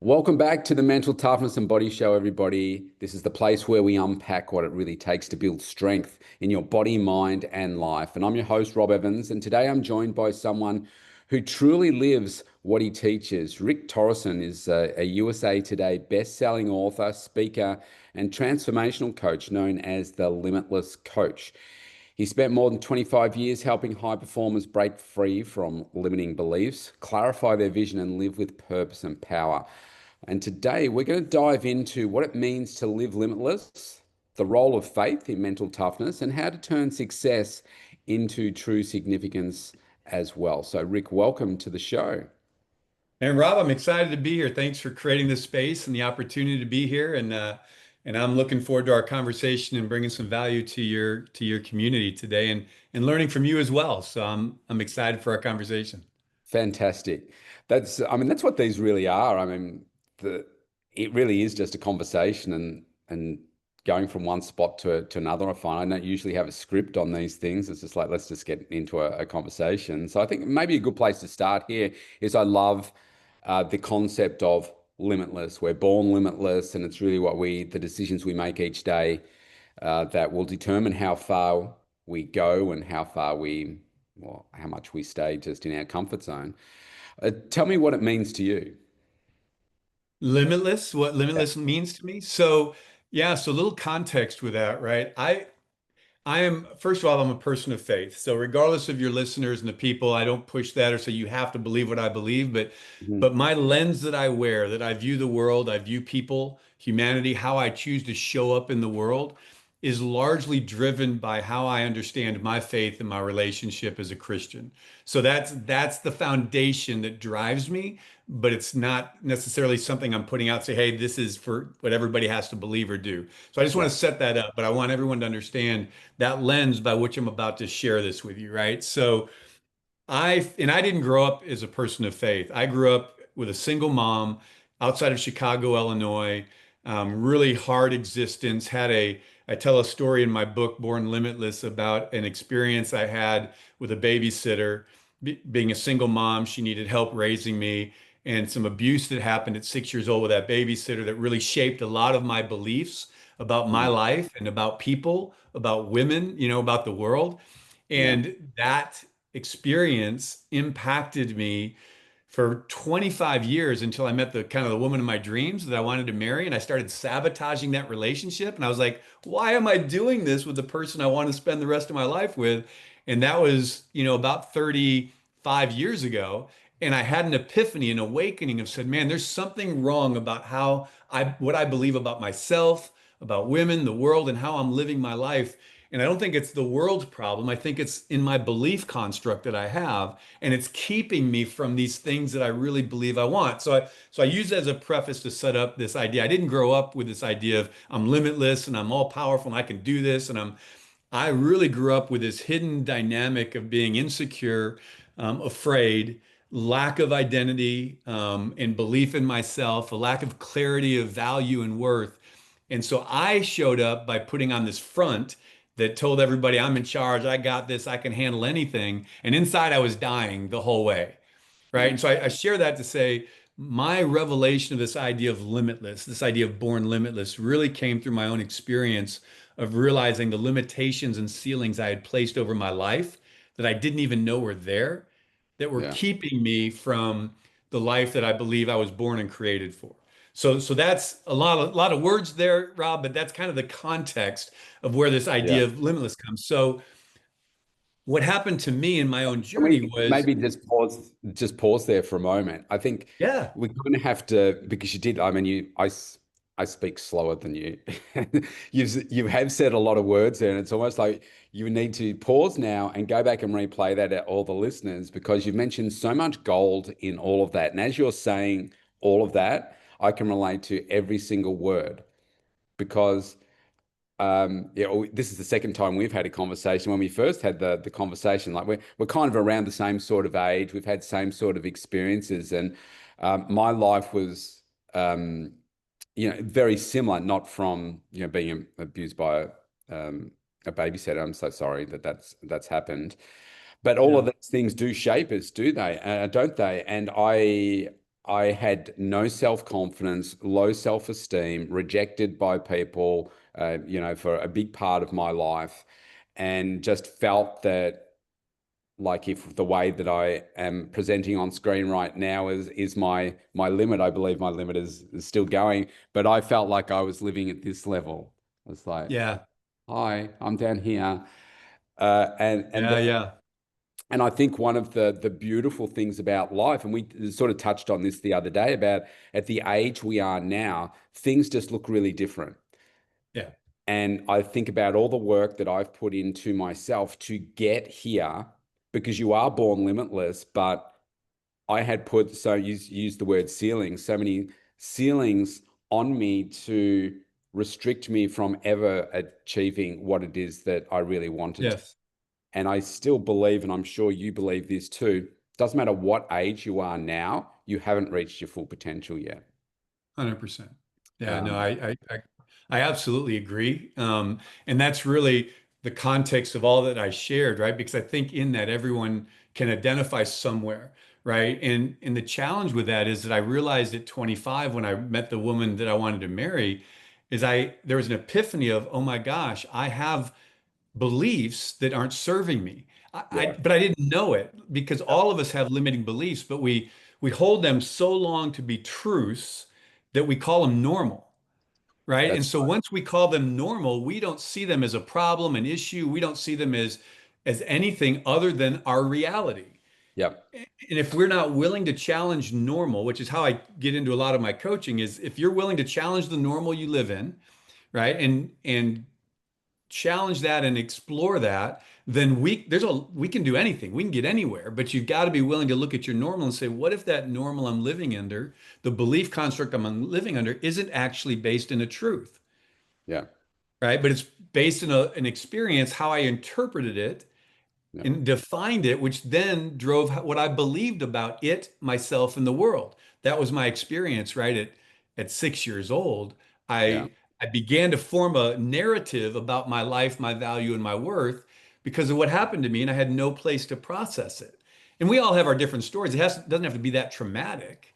Welcome back to the Mental Toughness and Body Show, everybody. This is the place where we unpack what it really takes to build strength in your body, mind, and life. And I'm your host, Robb Evans. And today I'm joined by someone who truly lives what he teaches. Rick Torrison is a USA Today best-selling author, speaker, and transformational coach known as the Limitless Coach. He spent more than 25 years helping high performers break free from limiting beliefs, clarify their vision, and live with purpose and power. And today we're going to dive into what it means to live limitless, the role of faith in mental toughness, and how to turn success into true significance as well. So, Rick, welcome to the show. And Rob, I'm excited to be here. Thanks for creating this space and the opportunity to be here. And I'm looking forward to our conversation and bringing some value to your community today and learning from you as well. So I'm excited for our conversation. Fantastic. That's what these really are. The it really is just a conversation and going from one spot to another. I find I don't usually have a script on these things. It's just like, let's just get into a conversation. So I think maybe a good place to start here is I love the concept of limitless. We're born limitless, and it's really the decisions we make each day that will determine how far we go and how much we stay just in our comfort zone. Tell me what it means to you. Limitless, what Yeah. limitless means to me. So yeah, so a little context with that, right? I am, first of all, I'm a person of faith. So regardless of your listeners and the people, I don't push that or say you have to believe what I believe, Mhm. but my lens that I wear, that I view the world, I view people, humanity, how I choose to show up in the world is largely driven by how I understand my faith and my relationship as a Christian. So that's the foundation that drives me, but it's not necessarily something I'm putting out, say, hey, this is for what everybody has to believe or do. So I just Yeah. want to set that up, but I want everyone to understand that lens by which I'm about to share this with you, right? So I didn't grow up as a person of faith. I grew up with a single mom outside of Chicago, Illinois, really hard existence. I tell a story in my book, Born Limitless, about an experience I had with a babysitter. Being a single mom, she needed help raising me, and some abuse that happened at 6 years old with that babysitter that really shaped a lot of my beliefs about my Mm. life and about people, about women, about the world. Yeah. And that experience impacted me for 25 years until I met the kind of the woman of my dreams that I wanted to marry. And I started sabotaging that relationship. And I was like, why am I doing this with the person I want to spend the rest of my life with? And that was, about 35 years ago. And I had an epiphany, an awakening of said, man, there's something wrong about what I believe about myself, about women, the world, and how I'm living my life. And I don't think it's the world's problem. I think it's in my belief construct that I have, and it's keeping me from these things that I really believe I want. So I use it as a preface to set up this idea. I didn't grow up with this idea of I'm limitless and I'm all powerful and I can do this. I really grew up with this hidden dynamic of being insecure, afraid, lack of identity, and belief in myself, a lack of clarity of value and worth. And so I showed up by putting on this front that told everybody I'm in charge, I got this, I can handle anything. And inside I was dying the whole way. Right. Mm. And so I share that to say my revelation of this idea of limitless, this idea of born limitless, really came through my own experience of realizing the limitations and ceilings I had placed over my life that I didn't even know were there, that were Yeah. keeping me from the life that I believe I was born and created for. So that's a lot of words there, Rob, but that's kind of the context of where this Yeah. idea of limitless comes. So what happened to me in my own Can journey we was, maybe just pause there for a moment? I think yeah. we're going to have to, because you did, I speak slower than you. You have said a lot of words there, and it's almost like you need to pause now and go back and replay that at all the listeners, because you've mentioned so much gold in all of that. And as you're saying all of that, I can relate to every single word, because this is the second time we've had a conversation. When we first had the conversation, like we're kind of around the same sort of age. We've had same sort of experiences, and my life was, very similar. Not from being abused by a babysitter. I'm so sorry that's happened. But all of Yeah. these things do shape us, do they? Don't they? And I I had no self-confidence, low self-esteem, rejected by people, for a big part of my life, and just felt that like if the way that I am presenting on screen right now is my limit, I believe my limit is still going, but I felt like I was living at this level. It's like, Yeah. hi, I'm down here. And Yeah. Yeah. and I think one of the beautiful things about life, and we sort of touched on this the other day, about at the age we are now, things just look really different. Yeah. And I think about all the work that I've put into myself to get here, because you are born limitless, but I had put, so you use the word ceilings, so many ceilings on me to restrict me from ever achieving what it is that I really wanted to. Yes. And I still believe, and I'm sure you believe this too, doesn't matter what age you are now, you haven't reached your full potential yet. 100%. Yeah, no, Um, I absolutely agree. And that's really the context of all that I shared, right? Because I think in that everyone can identify somewhere, right? And the challenge with that is that I realized at 25 when I met the woman that I wanted to marry, is there was an epiphany of, oh my gosh, I have beliefs that aren't serving me. yeah, But I didn't know it because all of us have limiting beliefs, but we hold them so long to be truths that we call them normal, right? And that's so once we call them normal, we don't see them as a problem, an issue. We don't see them as anything other than our reality. yep, And if we're not willing to challenge normal, which is how I get into a lot of my coaching, is if you're willing to challenge the normal you live in, right? And challenge that and explore that, then we can do anything. We can get anywhere, but you've got to be willing to look at your normal and say, what if that normal I'm living under, the belief construct I'm living under, isn't actually based in a truth, yeah, right? But it's based in an experience, how I interpreted it yeah, and defined it, which then drove what I believed about it, myself, and the world. That was my experience, right? At 6 years old, yeah, I began to form a narrative about my life, my value, and my worth because of what happened to me, and I had no place to process it. And we all have our different stories. Doesn't have to be that traumatic,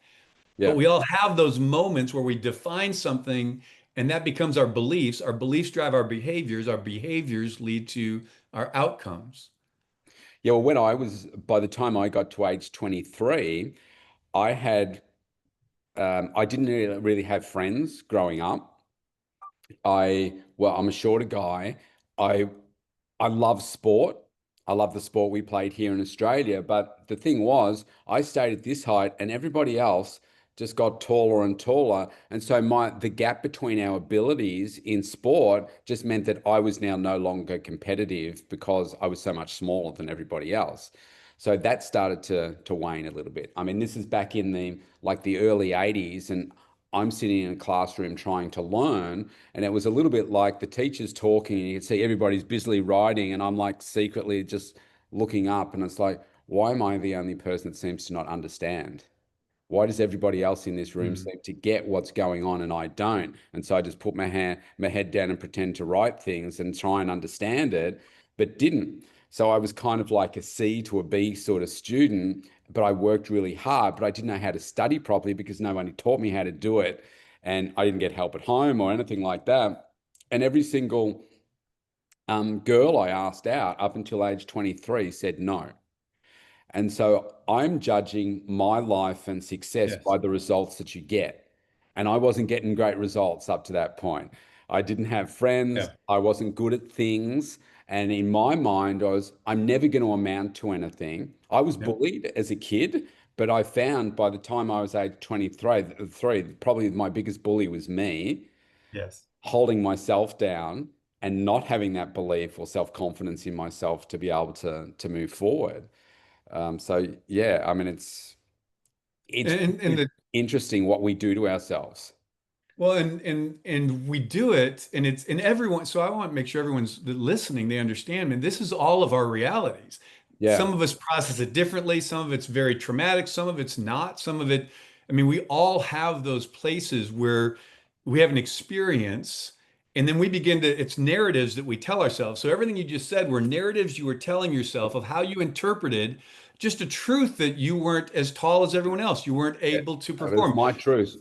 but yeah. we all have those moments where we define something and that becomes our beliefs. Our beliefs drive our behaviors lead to our outcomes. Yeah, well, by the time I got to age 23, I had, I didn't really have friends growing up. I'm a shorter guy. I I love sport. I love the sport we played here in Australia. But the thing was, I stayed at this height and everybody else just got taller and taller. And so the gap between our abilities in sport just meant that I was now no longer competitive because I was so much smaller than everybody else. So that started to wane a little bit. I mean, this is back in the early 80s, and I'm sitting in a classroom trying to learn, and it was a little bit like the teacher's talking, and you can see everybody's busily writing, and I'm like secretly just looking up, and it's like, why am I the only person that seems to not understand? Why does everybody else in this room Mm. seem to get what's going on and I don't? And so I just put my head down and pretend to write things and try and understand it, but didn't. So I was kind of like a C to a B sort of student, but I worked really hard, but I didn't know how to study properly because nobody taught me how to do it. And I didn't get help at home or anything like that. And every single girl I asked out up until age 23 said no. And so I'm judging my life and success by Yes. the results that you get. And I wasn't getting great results up to that point. I didn't have friends. Yeah. I wasn't good at things. And in my mind, I'm never going to amount to anything. I was Yep. bullied as a kid, but I found by the time I was age 23, probably my biggest bully was me, Yes. holding myself down and not having that belief or self-confidence in myself to be able to move forward. So yeah, I mean it's And the interesting what we do to ourselves. well, and we do it, and it's and everyone. So I want to make sure everyone's listening, they understand, and this is all of our realities. Yeah, Some of us process it differently. Some of it's very traumatic. Some of it's not. Some of it, I mean, we all have those places where we have an experience, and then we begin to, it's narratives that we tell ourselves. So everything you just said were narratives you were telling yourself of how you interpreted just a truth that you weren't as tall as everyone else. You weren't Yeah. able to That's perform. my truth.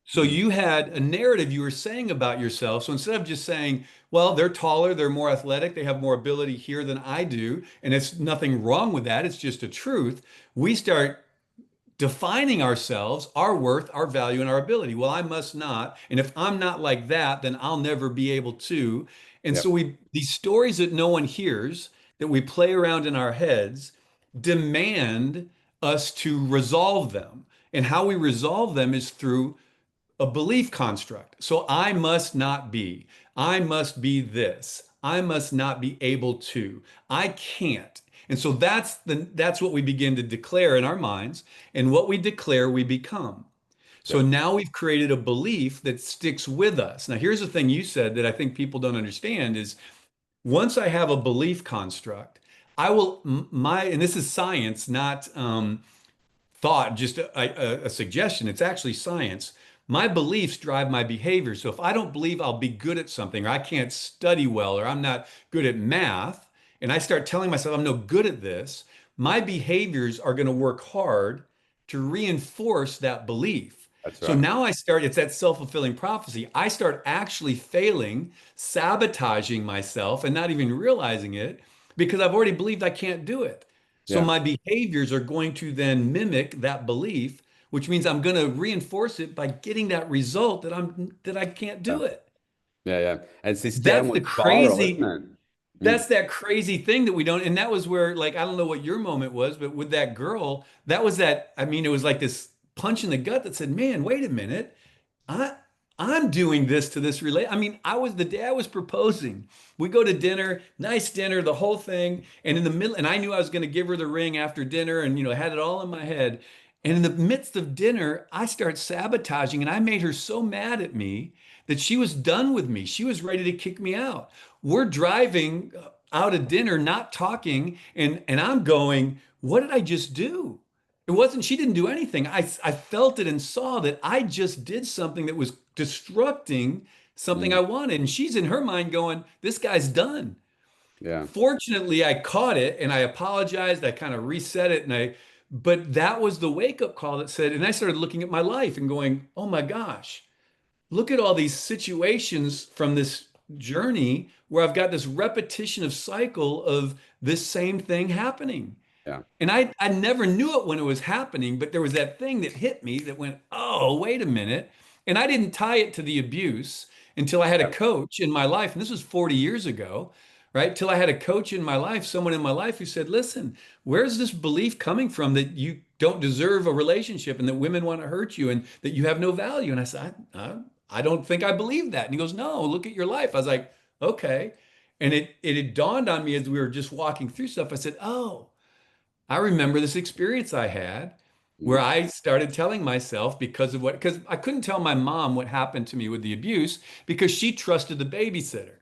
So Mm. you had a narrative you were saying about yourself. So instead of just saying, well, they're taller, they're more athletic, they have more ability here than I do, and it's nothing wrong with that, it's just a truth, we start defining ourselves, our worth, our value, and our ability. Well, I must not. And if I'm not like that, then I'll never be able to. And so Yep. these stories that no one hears, that we play around in our heads, demand us to resolve them. And how we resolve them is through a belief construct. So I must not be. I must be this. I must not be able to. I can't. And so that's what we begin to declare in our minds. And what we declare, we become. So Yep. now we've created a belief that sticks with us. Now, here's the thing you said that I think people don't understand is once I have a belief construct, I will and this is science, not thought, just a suggestion. It's actually science. My beliefs drive my behavior. So if I don't believe I'll be good at something, or I can't study well, or I'm not good at math, and I start telling myself I'm no good at this, my behaviors are going to work hard to reinforce that belief. That's So right. now it's that self-fulfilling prophecy. I start actually failing, sabotaging myself, and not even realizing it because I've already believed I can't do it. So Yeah. my behaviors are going to then mimic that belief, which means I'm going to reinforce it by getting that result that I can't Yeah. do it. Yeah. Yeah. It's this That's the downward spiral, isn't crazy, it? that's Mm. that crazy thing that we don't, and that was where, like, I don't know what your moment was, but with that girl, that was that, I mean, it was like this punch in the gut that said, man, wait a minute. I I'm doing this to this relate. I mean, I was the day I was proposing. We go to dinner, nice dinner, the whole thing, and in the middle, and I knew I was going to give her the ring after dinner, and had it all in my head. And in the midst of dinner, I start sabotaging, and I made her so mad at me that she was done with me. She was ready to kick me out. We're driving out of dinner, not talking, and I'm going, what did I just do? It wasn't, she didn't do anything. I felt it and saw that I just did something that was destructing something Mm. I wanted. And she's in her mind going, this guy's done. Yeah. Fortunately, I caught it and I apologized. I kind of reset it but that was the wake up call that said, and I started looking at my life and going, oh my gosh, look at all these situations from this journey where I've got this repetition of cycle of this same thing happening. Yeah. And I never knew it when it was happening, but there was that thing that hit me that went, oh, wait a minute. And I didn't tie it to the abuse until I had a Yeah. coach in my life. And this was 40 years ago, right? Till I had a coach in my life, someone in my life who said, listen, where's this belief coming from that you don't deserve a relationship and that women want to hurt you and that you have no value? And I said, I don't think I believe that. And he goes, no, look at your life. I was like, okay. And it had dawned on me as we were just walking through stuff. I said, oh, I remember this experience I had where Mm. I started telling myself because I couldn't tell my mom what happened to me with the abuse because she trusted the babysitter.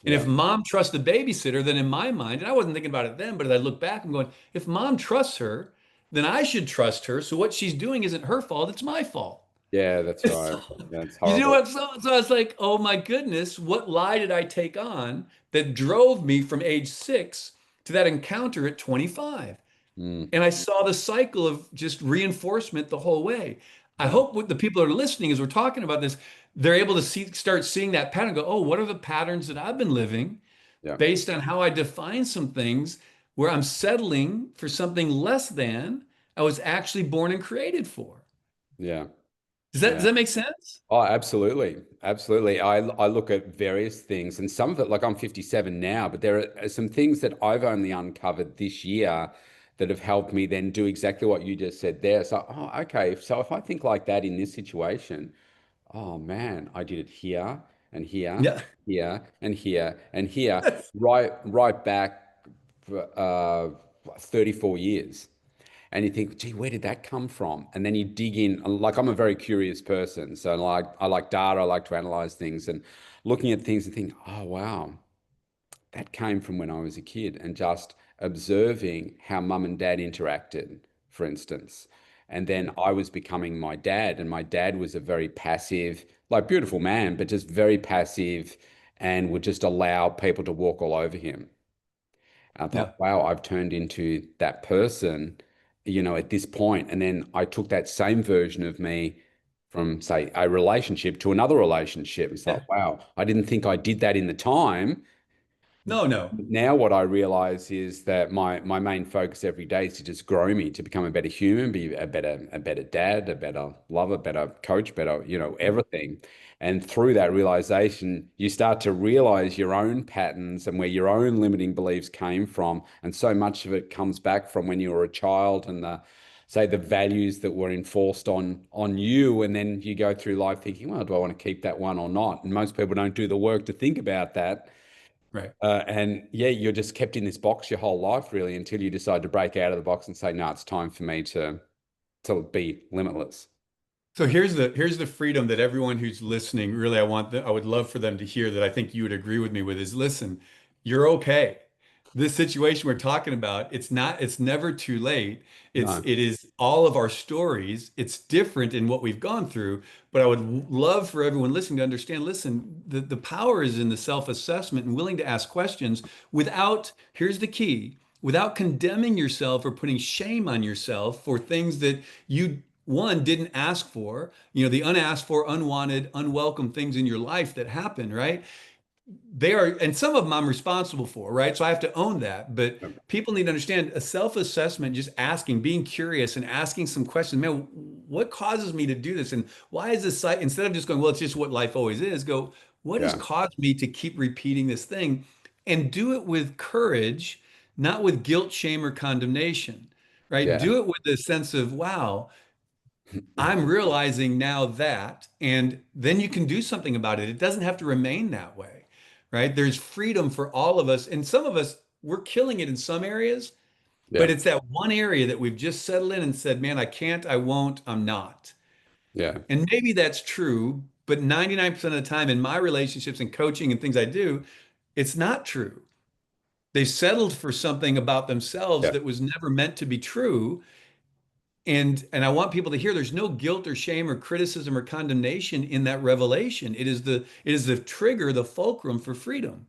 And if Yeah. mom trusts the babysitter, then in my mind, and I wasn't thinking about it then, but as I look back, I'm going, if mom trusts her, then I should trust her. So what she's doing isn't her fault, it's my fault. Yeah. That's right. So, That's you know horrible. what? So I was like, oh my goodness, what lie did I take on that drove me from age 6 to that encounter at 25? Mm. And I saw the cycle of just reinforcement the whole way. I Yeah. hope what the people that are listening, as we're talking about this, they're able to start seeing that pattern, go, oh, what are the patterns that I've been living Yeah. based on how I define some things where I'm settling for something less than I was actually born and created for. Yeah. Does Yeah. that make sense? Oh, absolutely. Absolutely. I look at various things and some of it, like I'm 57 now, but there are some things that I've only uncovered this year that have helped me then do exactly what you just said there. So, oh, okay. So if I think like that in this situation, oh man, I did it here and here, Yeah. here and here and here, right back 34 years. And you think, gee, where did that come from? And then you dig in. Like I'm a very curious person, so like I like data. I like to analyze things and looking at things and think, oh wow, that came from when I was a kid and just observing how mum and dad interacted, for instance. And then I was becoming my dad, and my dad was a very passive, like beautiful man, but just very passive and would just allow people to walk all over him. I Yeah. thought, wow, I've turned into that person. at this point. And then I took that same version of me from, say, a relationship to another relationship. It's like, Yeah. wow, I didn't think I did that in the time. No, no. Now what I realize is that my main focus every day is to just grow me, to become a better human, be a better dad, a better lover, better coach, better, everything. And through that realization, you start to realize your own patterns and where your own limiting beliefs came from. And so much of it comes back from when you were a child and the values that were enforced on you. And then you go through life thinking, well, do I want to keep that one or not? And most people don't do the work to think about that. Right. And yeah, you're just kept in this box your whole life, really, until you decide to break out of the box and say, no, it's time for me to be limitless. So here's the freedom that everyone who's listening, really, I would love for them to hear, that I think you would agree with me with, is listen, you're okay. This situation we're talking about, it's never too late. No. It is all of our stories. It's different in what we've gone through, but I would love for everyone listening to understand, listen, the power is in the self-assessment and willing to ask questions without, here's the key, without condemning yourself or putting shame on yourself for things that you one didn't ask for, the unasked for, unwanted, unwelcome things in your life that happen, right? They are, and some of them I'm responsible for, right? So I have to own that. But people need to understand a self-assessment, just asking, being curious and asking some questions. Man, what causes me to do this? And why is this site, instead of just going, well, it's just what life always is, go, what has Yeah. caused me to keep repeating this thing? And do it with courage, not with guilt, shame, or condemnation, right? Yeah. Do it with a sense of, wow, I'm realizing now that, and then you can do something about it. It doesn't have to remain that way, right? There's freedom for all of us. And some of us, we're killing it in some areas, but Yeah. it's that one area that we've just settled in and said, man, I can't, I won't, I'm not. Yeah. And maybe that's true, but 99% of the time in my relationships and coaching and things I do, it's not true. They settled for something about themselves Yeah. that was never meant to be true. And I want people to hear there's no guilt or shame or criticism or condemnation in that revelation. It is the trigger, the fulcrum for freedom.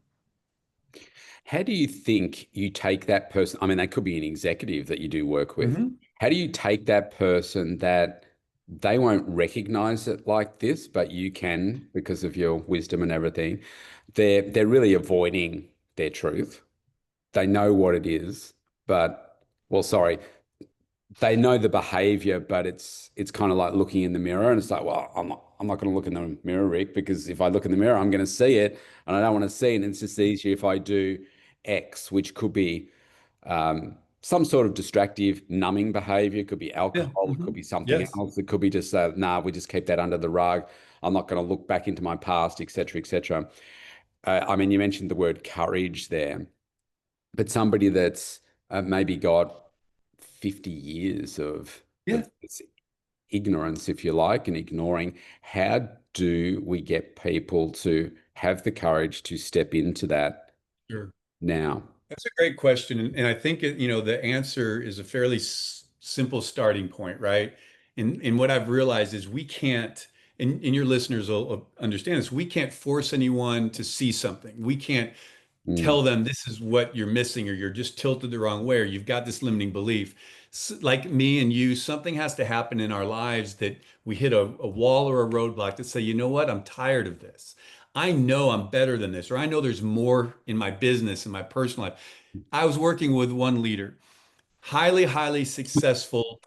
How do you think you take that person? I mean, they could be an executive that you do work with. Mhm. How do you take that person that they won't recognize it like this, but you can because of your wisdom and everything? They're really avoiding their truth. They know what it is, but well, sorry, they know the behavior, but it's kind of like looking in the mirror, and it's like, well, I'm not going to look in the mirror, Rick, because if I look in the mirror, I'm going to see it, and I don't want to see it. And it's just easier if I do X, which could be some sort of distractive, numbing behavior. It could be Yeah. alcohol. It could Mhm. be something Yes. else. It could be just nah, we just keep that under the rug. I'm not going to look back into my past, etc., etc. I mean, you mentioned the word courage there, but somebody that's maybe got 50 years Yeah. of this ignorance, if you like, and ignoring, how do we get people to have the courage to step into that Sure. now? That's a great question. And I think the answer is a fairly simple starting point, right? And what I've realized is we can't, and your listeners will understand this, we can't force anyone to see something. We can't Mm, tell them this is what you're missing, or you're just tilted the wrong way, or you've got this limiting belief. Like me and you, something has to happen in our lives that we hit a wall or a roadblock to say, you know what, I'm tired of this. I know I'm better than this, or I know there's more in my business, in my personal life. I was working with one leader, highly, highly successful,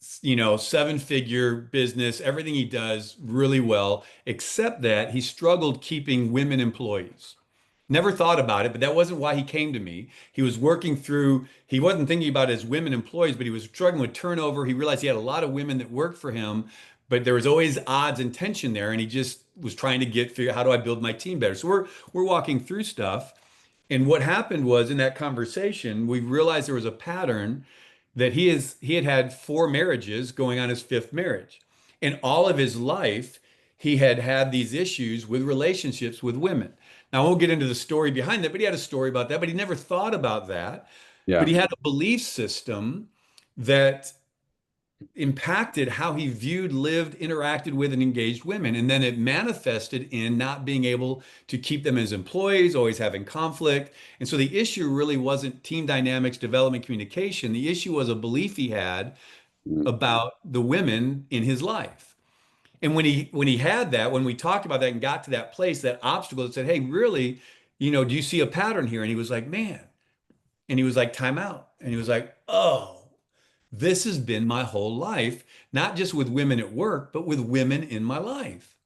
seven-figure business, everything he does really well, except that he struggled keeping women employees. Never thought about it, but that wasn't why he came to me. He was working through, he wasn't thinking about his women employees, but he was struggling with turnover. He realized he had a lot of women that worked for him, but there was always odds and tension there. And he just was trying to figure out, how do I build my team better? So we're walking through stuff. And what happened was, in that conversation, we realized there was a pattern that he had had four marriages, going on his fifth marriage. And all of his life, he had had these issues with relationships with women. Now, I won't get into the story behind that, but he had a story about that, but he never thought about that. But yeah. he had a belief system that impacted how he viewed, lived, interacted with, and engaged women. And then it manifested in not being able to keep them as employees, always having conflict. And so the issue really wasn't team dynamics, development, communication. The issue was a belief he had Mm. about the women in his life. And when he had that, when we talked about that and got to that place, that obstacle that said, "Hey, really, do you see a pattern here?" And he was like, "Man," and he was like, "Time out." And he was like, "Oh, this has been my whole life, not just with women at work, but with women in my life."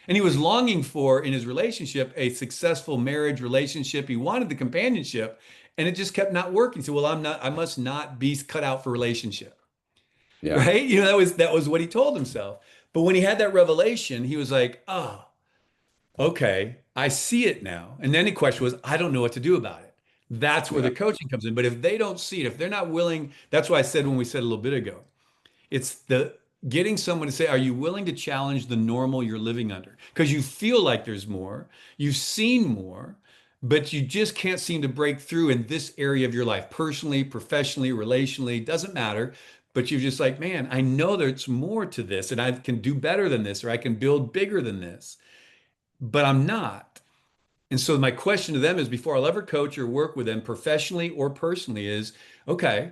And he was longing for, in his relationship, a successful marriage relationship. He wanted the companionship, and it just kept not working. So, well, I must not be cut out for relationship. Yeah. Right? That was what he told himself. But when he had that revelation, he was like, "Oh, okay, I see it now." And then the question was, "I don't know what to do about it." That's where Yeah. the coaching comes in. But if they don't see it, if they're not willing, that's why I said when we said a little bit ago, it's the getting someone to say, "Are you willing to challenge the normal you're living under?" Because you feel like there's more, you've seen more, but you just can't seem to break through in this area of your life, personally, professionally, relationally, doesn't matter. But you're just like, "Man, I know there's more to this, and I can do better than this, or I can build bigger than this, but I'm not." And so my question to them is, before I'll ever coach or work with them professionally or personally, is, okay,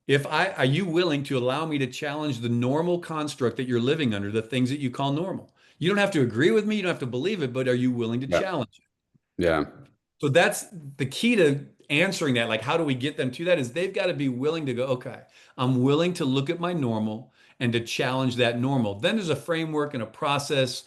if I are you willing to allow me to challenge the normal construct that you're living under, the things that you call normal? You don't have to agree with me, you don't have to believe it, but are you willing to Yeah. challenge it? Yeah. So that's the key to answering that. Like, how do we get them to that? Is they've got to be willing to go, okay, I'm willing to look at my normal and to challenge that normal. Then there's a framework and a process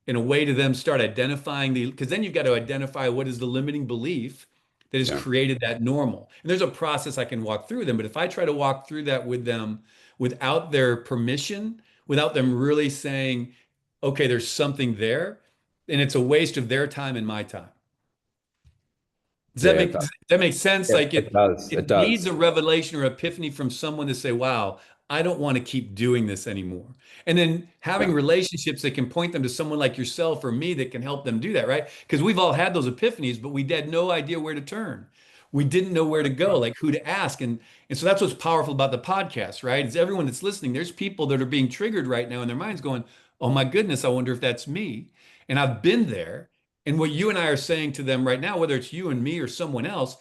and a way to them start identifying because then you've got to identify what is the limiting belief that has Yeah. created that normal. And there's a process I can walk through them. But if I try to walk through that with them without their permission, without them really saying, okay, there's something there, then it's a waste of their time and my time. Yeah. Does that make sense? Yeah, Like it it does. It it needs does. a revelation or epiphany from someone to say, "Wow, I don't want to keep doing this anymore." And then having Yeah. relationships that can point them to someone like yourself or me that can help them do that, right? Because we've all had those epiphanies, but we had no idea where to turn. We didn't know where to go, like who to ask. And so that's what's powerful about the podcast, right? Is everyone that's listening, there's people that are being triggered right now in their minds going, "Oh my goodness, I wonder if that's me." And I've been there. And what you and I are saying to them right now, whether it's you and me or someone else,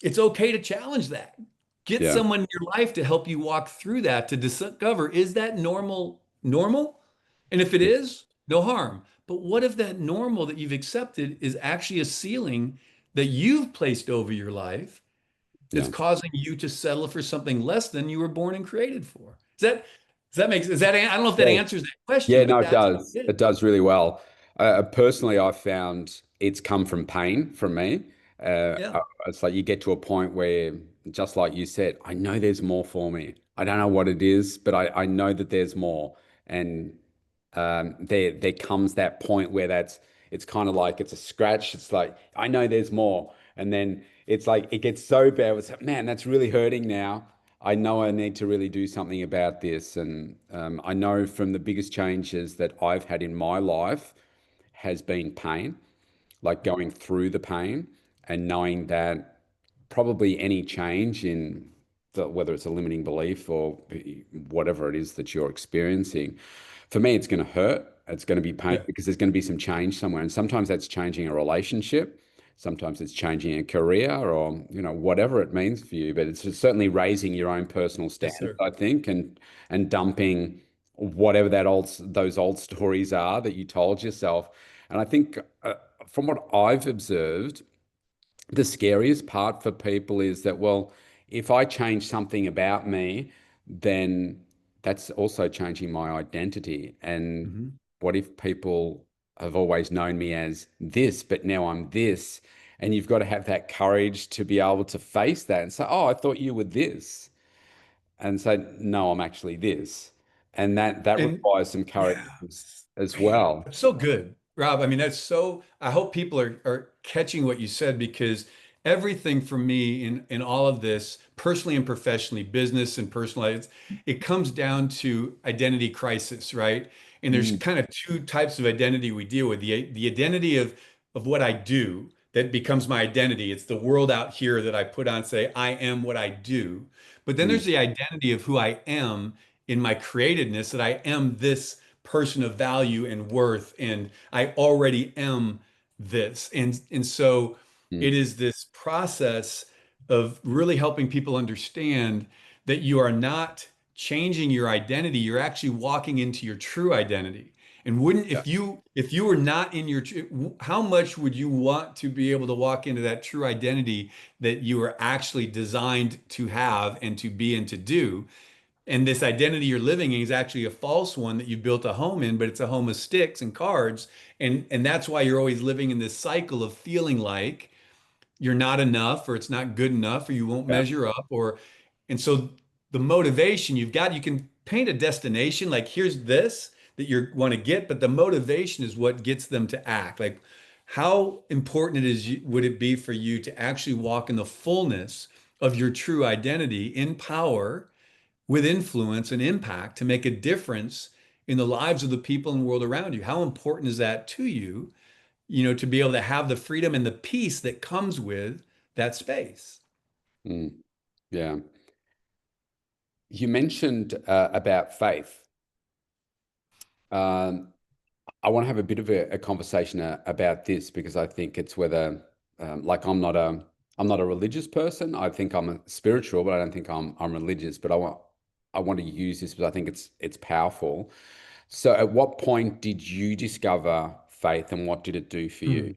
it's okay to challenge that. Get Yeah. someone in your life to help you walk through that to discover, is that normal? And if it is, no harm. But what if that normal that you've accepted is actually a ceiling that you've placed over your life that's Yeah. causing you to settle for something less than you were born and created for? I don't know if that Yeah. answers that question, Yeah, but no, it that's does. it. It does really well. Personally, I've found it's come from pain from me. Yeah. It's like you get to a point where, just like you said, I know there's more for me. I don't know what it is, but I know that there's more. And there comes that point where it's kind of like it's a scratch. It's like, I know there's more. And then it's like it gets so bad. It's like, man, that's really hurting now. I know I need to really do something about this. And I know from the biggest changes that I've had in my life has been pain, like going through the pain and knowing that probably any change in whether it's a limiting belief or whatever it is that you're experiencing, for me, it's going to hurt. It's going to be pain Yeah. because there's going to be some change somewhere. And sometimes that's changing a relationship. Sometimes it's changing a career or, whatever it means for you. But it's certainly raising your own personal Yes, standards, sir. I think, and dumping whatever those old stories are that you told yourself. And I think from what I've observed, the scariest part for people is that, well, if I change something about me, then that's also changing my identity. And Mhm. what if people have always known me as this, but now I'm this? And you've got to have that courage to be able to face that and say, oh, I thought you were this. And say, no, I'm actually this. And that And requires some courage yeah. as Man, well. that's so good, Rob. I mean, I hope people are catching what you said because everything for me in all of this, personally and professionally, business and personal, it comes down to identity crisis, right? And there's Mm, kind of two types of identity we deal with. The identity of what I do that becomes my identity. It's the world out here that I put on, say, I am what I do. But then mm, there's the identity of who I am in my createdness that I am this person of value and worth, and I already am this. And so Mm. it is this process of really helping people understand that you are not changing your identity, you're actually walking into your true identity. And wouldn't Yeah. if you were not in your how much would you want to be able to walk into that true identity that you are actually designed to have and to be and to do? And this identity you're living in is actually a false one that you built a home in, but it's a home of sticks and cards. And that's why you're always living in this cycle of feeling like you're not enough or it's not good enough or you won't Yeah. measure up or and so the motivation you can paint a destination like here's this that you want to get, but the motivation is what gets them to act. Like how important would it be for you to actually walk in the fullness of your true identity in power with influence and impact to make a difference in the lives of the people in the world around you? How important is that to you? To be able to have the freedom and the peace that comes with that space. Mm. Yeah. You mentioned about faith. Um, I want to have a bit of a conversation about this because I think it's whether, like, I'm not a religious person. I think I'm a spiritual, but I don't think I'm religious. But I want to use this because I think it's powerful. So, at what point did you discover faith, and what did it do for Hmm. you?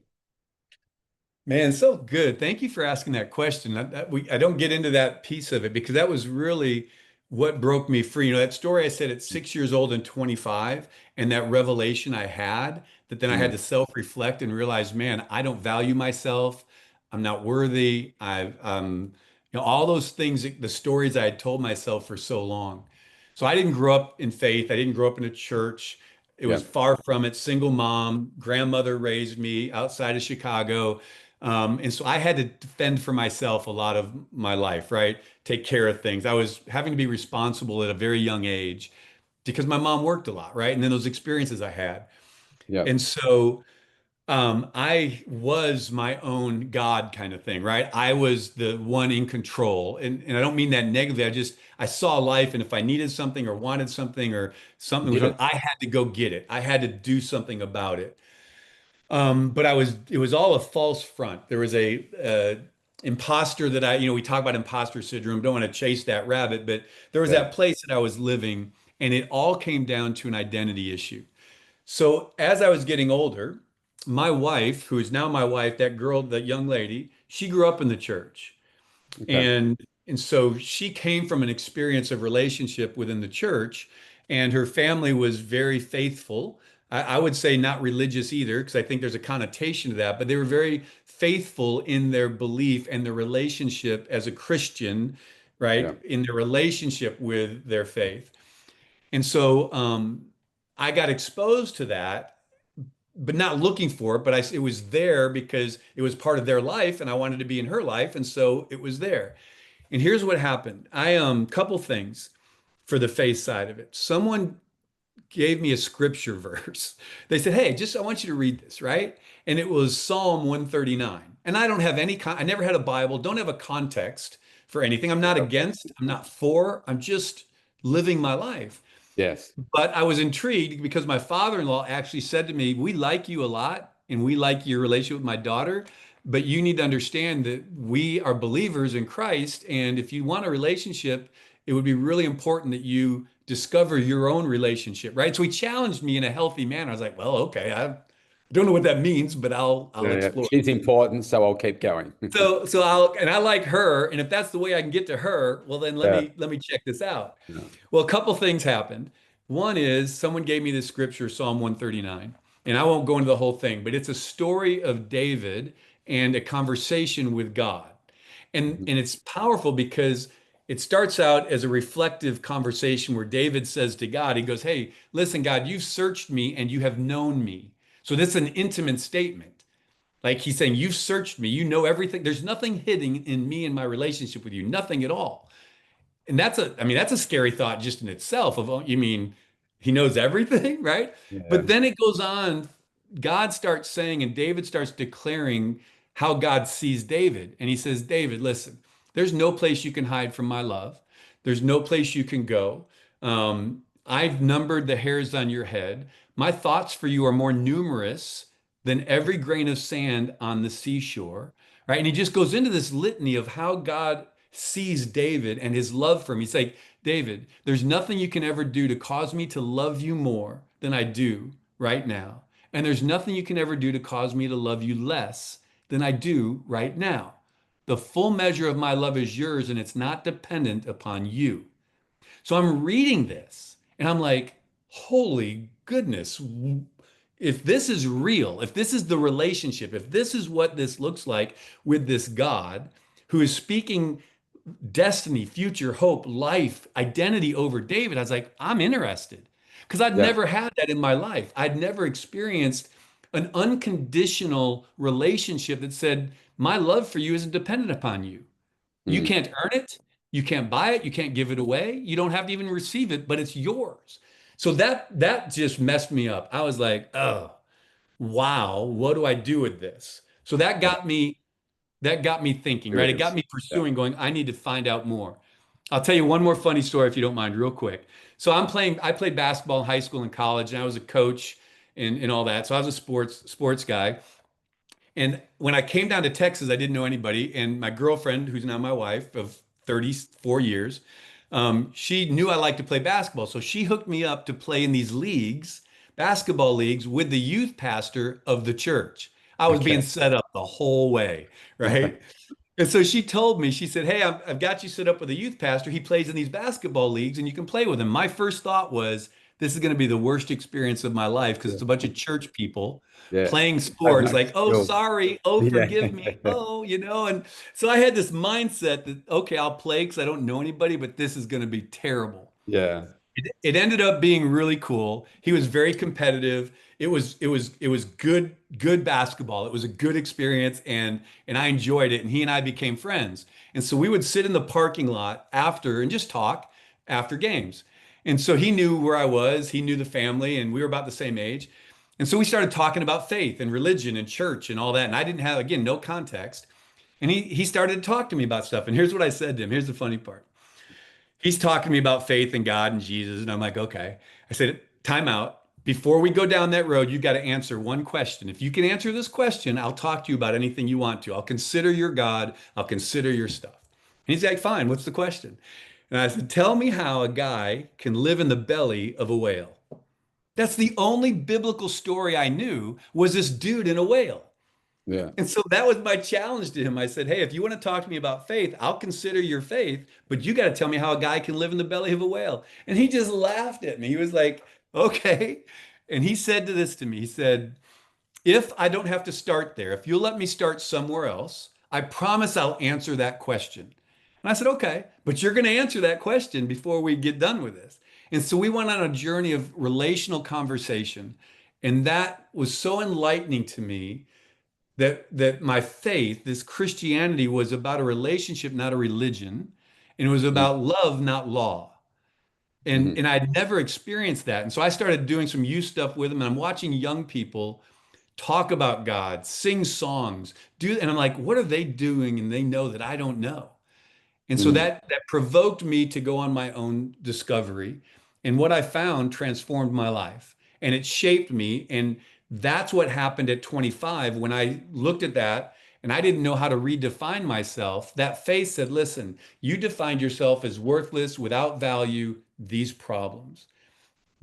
Man, so good. Thank you for asking that question. I don't get into that piece of it because that was really what broke me free. That story I said at 6 years old and 25, and that revelation I had that then I had Mm. to self-reflect and realize, man, I don't value myself. I'm not worthy. All those things, the stories I had told myself for so long. So I didn't grow up in faith. I didn't grow up in a church. It Yeah. was far from it. Single mom, grandmother raised me outside of Chicago. And so I had to defend for myself a lot of my life, right? Take care of things. I was having to be responsible at a very young age because my mom worked a lot, right? And then those experiences I had. Yeah. And so I was my own God kind of thing, right? I was the one in control. And I don't mean that negatively. I saw life, and if I needed something or wanted something or You something was did wrong, it. I had to go get it. I had to do something about it. But it was all a false front. There was a imposter that we talk about imposter syndrome. Don't want to chase that rabbit, but there was Yeah. that place that I was living, and it all came down to an identity issue. So as I was getting older, my wife, who is now my wife, that girl, that young lady, she grew up in the church. Okay. And and so she came from an experience of relationship within the church, and her family was very faithful. I would say not religious either, because I think there's a connotation to that, but they were very faithful in their belief and their relationship as a Christian, Yeah. right? In their relationship with their faith. And so I got exposed to that, but not looking for it, but it was there because it was part of their life and I wanted to be in her life. And so it was there. And here's what happened. Couple things for the faith side of it. Someone gave me a scripture verse. They said, "Hey, just I want you to read this, right?" And it was Psalm 139. And I don't have I never had a Bible, don't have a context for anything. I'm not against, I'm not for, I'm just living my life. Yes. But I was intrigued because my father-in-law actually said to me, "We like you a lot and we like your relationship with my daughter, but you need to understand that we are believers in Christ. And if you want a relationship, it would be really important that you discover your own relationship," right? So he challenged me in a healthy manner. I was like, well, okay, I don't know what that means, but I'll Yeah, yeah. explore. She's important, so I'll keep going. I like her, and if that's the way I can get to her, well then Yeah. let me check this out. Yeah. Well, a couple things happened. One is someone gave me this scripture, Psalm 139, and I won't go into the whole thing, but it's a story of David and a conversation with God. Mhm. And it's powerful because it starts out as a reflective conversation where David says to God, he goes, "Hey, listen, God, you've searched me and you have known me." So this is an intimate statement. Like he's saying, "You've searched me, you know everything. There's nothing hidden in me and my relationship with you, nothing at all." And I mean, that's a scary thought just in itself of, oh, you mean he knows everything, right? Yeah. But then it goes on, God starts saying, and David starts declaring how God sees David. And he says, "David, listen, there's no place you can hide from my love. There's no place you can go. I've numbered the hairs on your head. My thoughts for you are more numerous than every grain of sand on the seashore, right? And he just goes into this litany of how God sees David and his love for him. He's like, David, there's nothing you can ever do to cause me to love you more than I do right now. And there's nothing you can ever do to cause me to love you less than I do right now. The full measure of my love is yours, and it's not dependent upon you. So I'm reading this and I'm like, holy goodness, if this is real, if this is the relationship, if this is what this looks like with this God who is speaking destiny, future, hope, life, identity over David, I was like, I'm interested because I'd Yeah. never had that in my life. I'd never experienced an unconditional relationship that said, my love for you isn't dependent upon you. You Mm. can't earn it. You can't buy it. You can't give it away. You don't have to even receive it, but it's yours. So that just messed me up. I was like, oh, wow, what do I do with this? So Yeah. that got me thinking, right? It got Curious. me Yeah. pursuing, going, I need to find out more. I'll tell you one more funny story if you don't mind, real quick. So I played basketball in high school and college, and I was a coach and all that. So I was a sports guy. And when I came down to Texas, I didn't know anybody. And my girlfriend, who's now my wife of 34 years, she knew I liked to play basketball. So she hooked me up to play in these leagues, basketball leagues, with the youth pastor of the church. I was being Okay. set up the whole way, right? And so she told me, she said, hey, I've got you set up with a youth pastor. He plays in these basketball leagues and you can play with him. My first thought was, this is going to be the worst experience of my life because it's a bunch of church people Yeah. playing Have sports no like, oh, skill. sorry, oh, Yeah. forgive me, oh, and so I had this mindset that, okay, I'll play because I don't know anybody, but this is going to be terrible. Yeah. It ended up being really cool. He was very competitive. It was good basketball. It was a good experience and I enjoyed it. And he and I became friends. And so we would sit in the parking lot after and just talk after games. And so he knew where I was, he knew the family, and we were about the same age. And so we started talking about faith and religion and church and all that. And I didn't have, again, no context. And he started to talk to me about stuff. And here's what I said to him. Here's the funny part. He's talking to me about faith and God and Jesus. And I'm like, okay. I said, time out. Before we go down that road, you got to answer one question. If you can answer this question, I'll talk to you about anything you want to. I'll consider your God. I'll consider your stuff. And he's like, fine. What's the question? And I said, tell me how a guy can live in the belly of a whale. That's the only biblical story I knew was this dude in a whale. Yeah. And so that was my challenge to him. I said, hey, if you want to talk to me about faith, I'll consider your faith, but you got to tell me how a guy can live in the belly of a whale. And he just laughed at me. He was like, okay. And he said to this to me, he said, if I don't have to start there, if you'll let me start somewhere else, I promise I'll answer that question. And I said, okay, but you're going to answer that question before we get done with this. And so we went on a journey of relational conversation. And that was so enlightening to me that my faith, this Christianity, was about a relationship, not a religion, and it was about love, not law. Mm-hmm. And I'd never experienced that. And so I started doing some youth stuff with them, and I'm watching young people talk about God, sing songs, and I'm like, what are they doing? And they know that I don't know. And so Mm-hmm. that provoked me to go on my own discovery. And what I found transformed my life and it shaped me. And that's what happened at 25 when I looked at that and I didn't know how to redefine myself. That faith said, listen, you defined yourself as worthless, without value, these problems.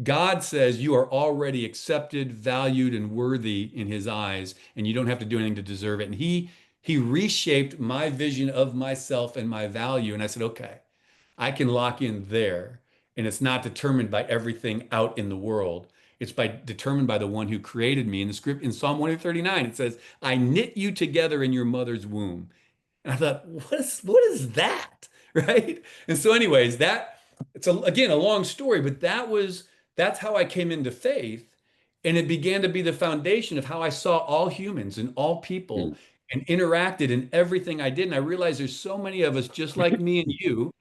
God says you are already accepted, valued, and worthy in his eyes, and you don't have to do anything to deserve it. And he reshaped my vision of myself and my value. And I said, okay, I can lock in there. And it's not determined by everything out in the world. It's determined by the one who created me. In the script in Psalm 139, it says, I knit you together in your mother's womb. And I thought, what is that? Right. And so, anyways, it's again a long story, but that's how I came into faith. And it began to be the foundation of how I saw all humans and all people and interacted in everything I did. And I realized there's so many of us just like me and you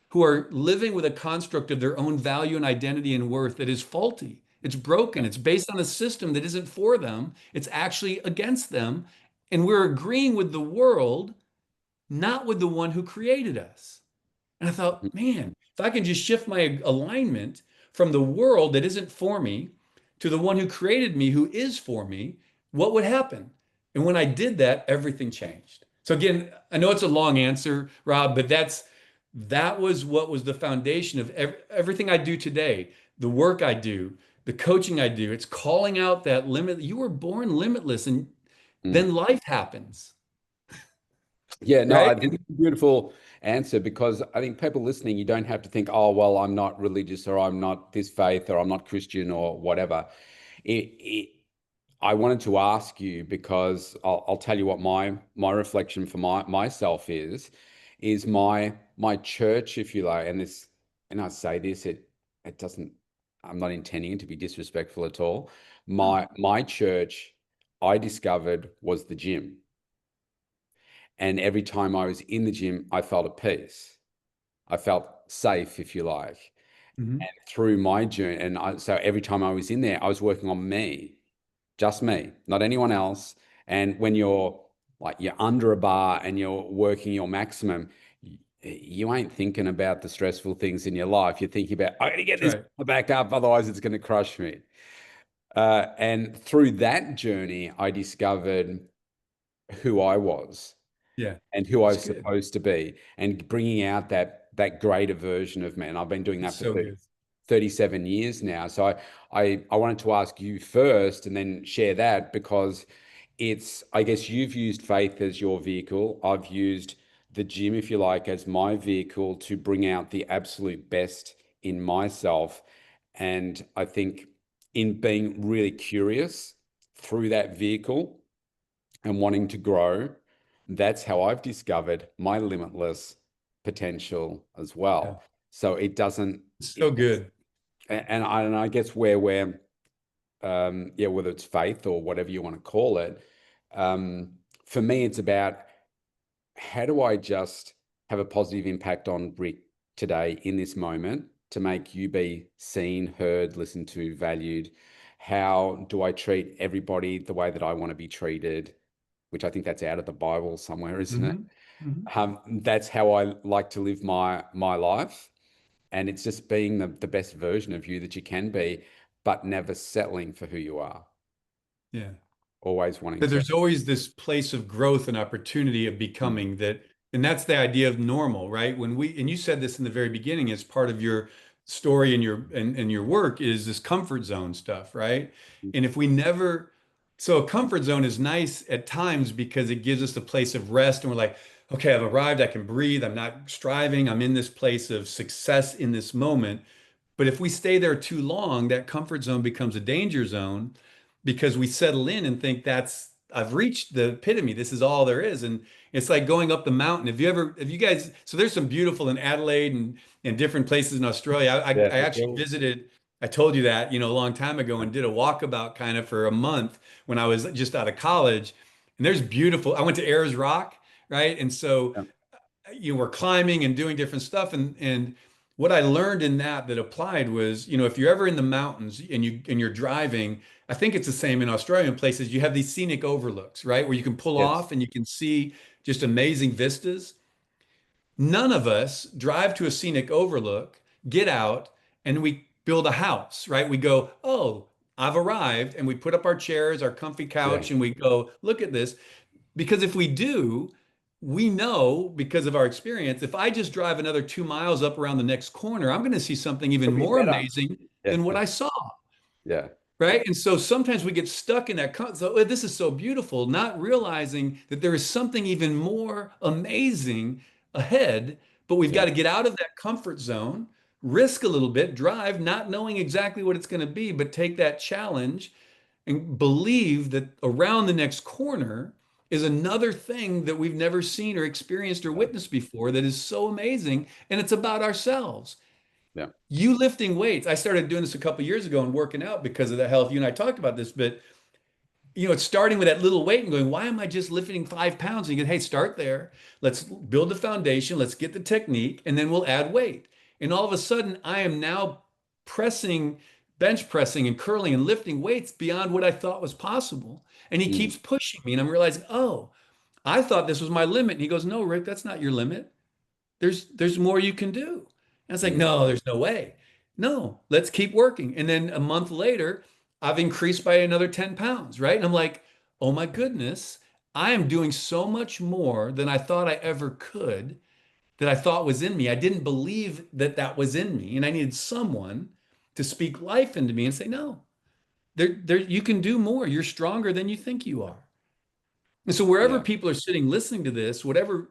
who are living with a construct of their own value and identity and worth that is faulty. It's broken. It's based on a system that isn't for them. It's actually against them. And we're agreeing with the world, not with the one who created us. And I thought, man, if I can just shift my alignment from the world that isn't for me to the one who created me, who is for me, what would happen? And when I did that, everything changed. So again, I know it's a long answer, Rob, but that was what was the foundation of everything I do today, the work I do, the coaching I do. It's calling out that limit. You were born limitless, and Mm. then life happens, Yeah, no, I right? think it's a beautiful answer because I think people listening, you don't have to think, oh, well, I'm not religious or I'm not this faith or I'm not Christian or whatever. It I wanted to ask you because I'll tell you what my reflection for myself is my church, if you like, and this, and I say this, it doesn't, I'm not intending it to be disrespectful at all. My church, I discovered, was the gym. And every time I was in the gym, I felt at peace. I felt safe, if you like. Mhm. And through my journey, so every time I was in there, I was working on me, just me, not anyone else. And when you're under a bar and you're working your maximum, you ain't thinking about the stressful things in your life. You're thinking about, I got to get That's this right. back up, otherwise it's going to crush me. And through that journey, I discovered who I was Yeah, and who I it's was good. supposed to be, and bringing out that greater version of me. And I've been doing It's that for so good. 37 years now. So I wanted to ask you first and then share that because I guess you've used faith as your vehicle. I've used the gym, if you like, as my vehicle to bring out the absolute best in myself. And I think in being really curious through that vehicle and wanting to grow, that's how I've discovered my limitless potential as Yeah, well. So it doesn't, it's so good. and I guess where we're, yeah, whether it's faith or whatever you want to call it, um, for me, it's about how do I just have a positive impact on Rick today in this moment to make you be seen, heard, listened to, valued? How do I treat everybody the way that I want to be treated? Which I think that's out of the Bible somewhere, isn't it? Hmm. Hmm. That's how I like to live my life. And it's just being the best version of you that you can be, but never settling for who you are, Yeah. always wanting But to. there's always this place of growth and opportunity of Mm, becoming that, and that's the idea of normal, right? When we, and you said this in the very beginning as part of your story and your work is this comfort zone stuff, right? mm, And if we never, so a comfort zone is nice at times because it gives us the place of rest and we're like, okay, I've arrived, I can breathe, I'm not striving, I'm in this place of success in this moment. But if we stay there too long, that comfort zone becomes a danger zone because we settle in and think I've reached the epitome. This is all there is. And it's like going up the mountain. Have you guys, so there's some beautiful in Adelaide and different places in Australia. yeah, I for actually sure. visited, I told you that, a long time ago and did a walkabout kind of for a month when I was just out of college. And there's beautiful, I went to Ayers Rock, right? And so Yeah, we're climbing and doing different stuff and what I learned in that applied was if you're ever in the mountains and you're driving, I think it's the same in Australian places, you have these scenic overlooks, right, where you can pull yes, off and you can see just amazing vistas. None of us drive to a scenic overlook, get out, and we build a house, right? We go, oh, I've arrived, and we put up our chairs, our comfy yeah, couch, and we go, look at this. Because if we do, we know because of our experience, if I just drive another 2 miles up around the next corner, I'm going to see something even could be more better. amazing Yeah, than what I saw. yeah, Right. And so sometimes we get stuck in that. So "Oh, this is so beautiful, not realizing that there is something even more amazing ahead. But we've got yeah, to get out of that comfort zone, risk a little bit, drive, not knowing exactly what it's going to be, but take that challenge and believe that around the next corner is another thing that we've never seen or experienced or yeah, witnessed before that is so amazing. And it's about ourselves. yeah. You lifting weights. I started doing this a couple years ago and working out because of the health. You and I talked about this, but it's starting with that little weight and going, why am I just lifting 5 pounds? And you go, hey, start there. Let's build the foundation. Let's get the technique, and then we'll add weight. And all of a sudden, I am now pressing, bench pressing and curling and lifting weights beyond what I thought was possible. And he Mm, keeps pushing me. And I'm realizing, oh, I thought this was my limit. And he goes, no, Rick, that's not your limit. there's more you can do. And it's like, Mm. no, there's no way. No, let's keep working. And then a month later, I've increased by another 10 pounds, right? And I'm like, oh my goodness, I am doing so much more than I thought I ever could, that I thought was in me. I didn't believe that that was in me. And I needed someone to speak life into me and say, no, you can do more. You're stronger than you think you are. And so wherever Yeah. people are sitting listening to this, whatever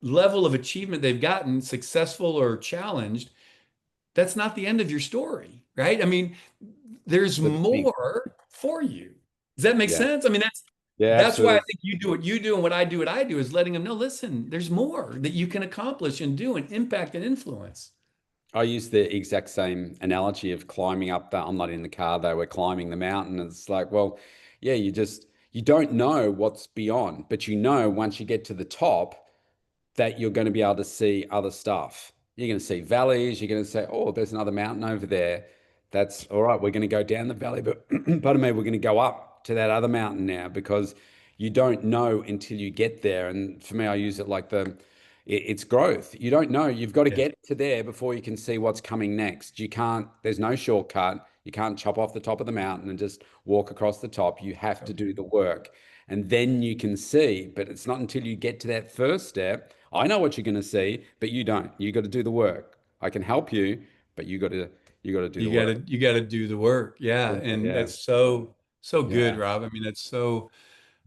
level of achievement they've gotten, successful or challenged, that's not the end of your story, right? I mean, there's But the thing, more for you. Does that make yeah. sense? I mean, Yeah, that's why I absolutely. think you do what you do, and what I do is letting them know, listen, there's more that you can accomplish and do and impact and influence. I use the exact same analogy of climbing up the, I'm not in the car though, we're climbing the mountain. It's like, well, yeah, you don't know what's beyond, but you know once you get to the top, that you're going to be able to see other stuff. You're going to see valleys. You're going to say, oh, there's another mountain over there. That's all right. We're going to go down the valley, but pardon me, we're going to go up to that other mountain now because you don't know until you get there. And for me, I use it like it's growth. You don't know. You've got to Yeah. get to there before you can see what's coming next. You can't, there's no shortcut. You can't chop off the top of the mountain and just walk across the top. You have to do the work and then you can see. But it's not until you get to that first step. I know what you're going to see, but you don't. You got to do the work. I can help you, but you got to do the work. You gotta do the work. Yeah. Yeah, And yeah, that's so good, yeah, Rob. I mean, I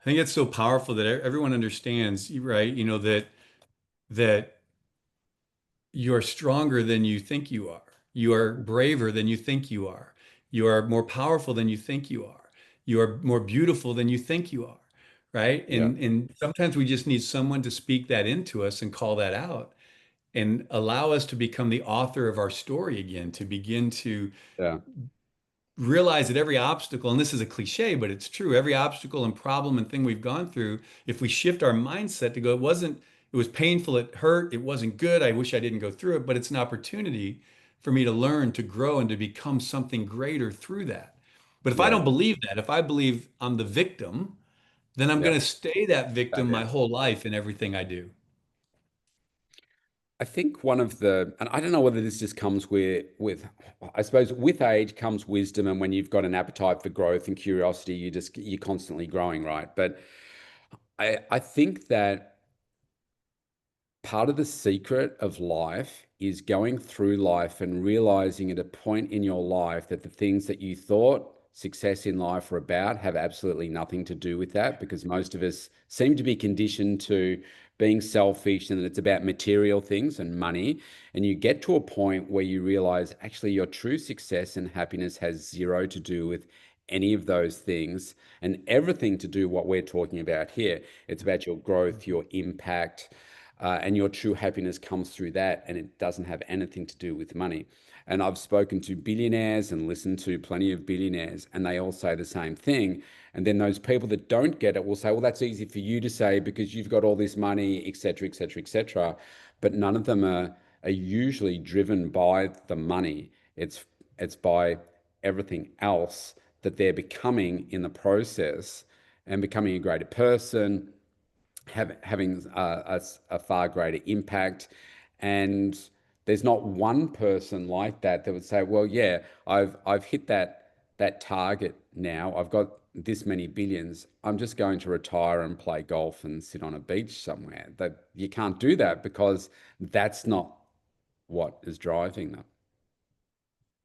think it's so powerful that everyone understands, right? You know, that you're stronger than you think you are. You are braver than you think you are. You are more powerful than you think you are. You are more beautiful than you think you are, right? yeah, And sometimes we just need someone to speak that into us and call that out and allow us to become the author of our story again, to begin to yeah, realize that every obstacle, and this is a cliche, but it's true, every obstacle and problem and thing we've gone through, if we shift our mindset to go, it was painful, it hurt, it wasn't good, I wish I didn't go through it, but it's an opportunity for me to learn, to grow, and to become something greater through that. But if I yeah, don't believe that, if I believe I'm the victim, then I'm yeah. going to stay that Same victim my here. whole life in everything I do. I think one of the, and I don't know whether this just comes I suppose with age comes wisdom, and when you've got an appetite for growth and curiosity, you're constantly growing, right? But I think that part of the secret of life is going through life and realizing at a point in your life that the things that you thought success in life were about have absolutely nothing to do with that because most of us seem to be conditioned to being selfish and that it's about material things and money. And you get to a point where you realize actually your true success and happiness has zero to do with any of those things and everything to do what we're talking about here. It's about your growth, your impact, and your true happiness comes through that, and it doesn't have anything to do with money. And I've spoken to billionaires and listened to plenty of billionaires, and they all say the same thing. And then those people that don't get it will say, well, that's easy for you to say because you've got all this money, et cetera, et cetera, et cetera. But none of them are usually driven by the money. It's by everything else that they're becoming in the process and becoming a greater person, having a far greater impact. And there's not one person like that that would say, well, yeah, I've hit that target now. I've got this many billions. I'm just going to retire and play golf and sit on a beach somewhere. That you can't do that because that's not what is driving them.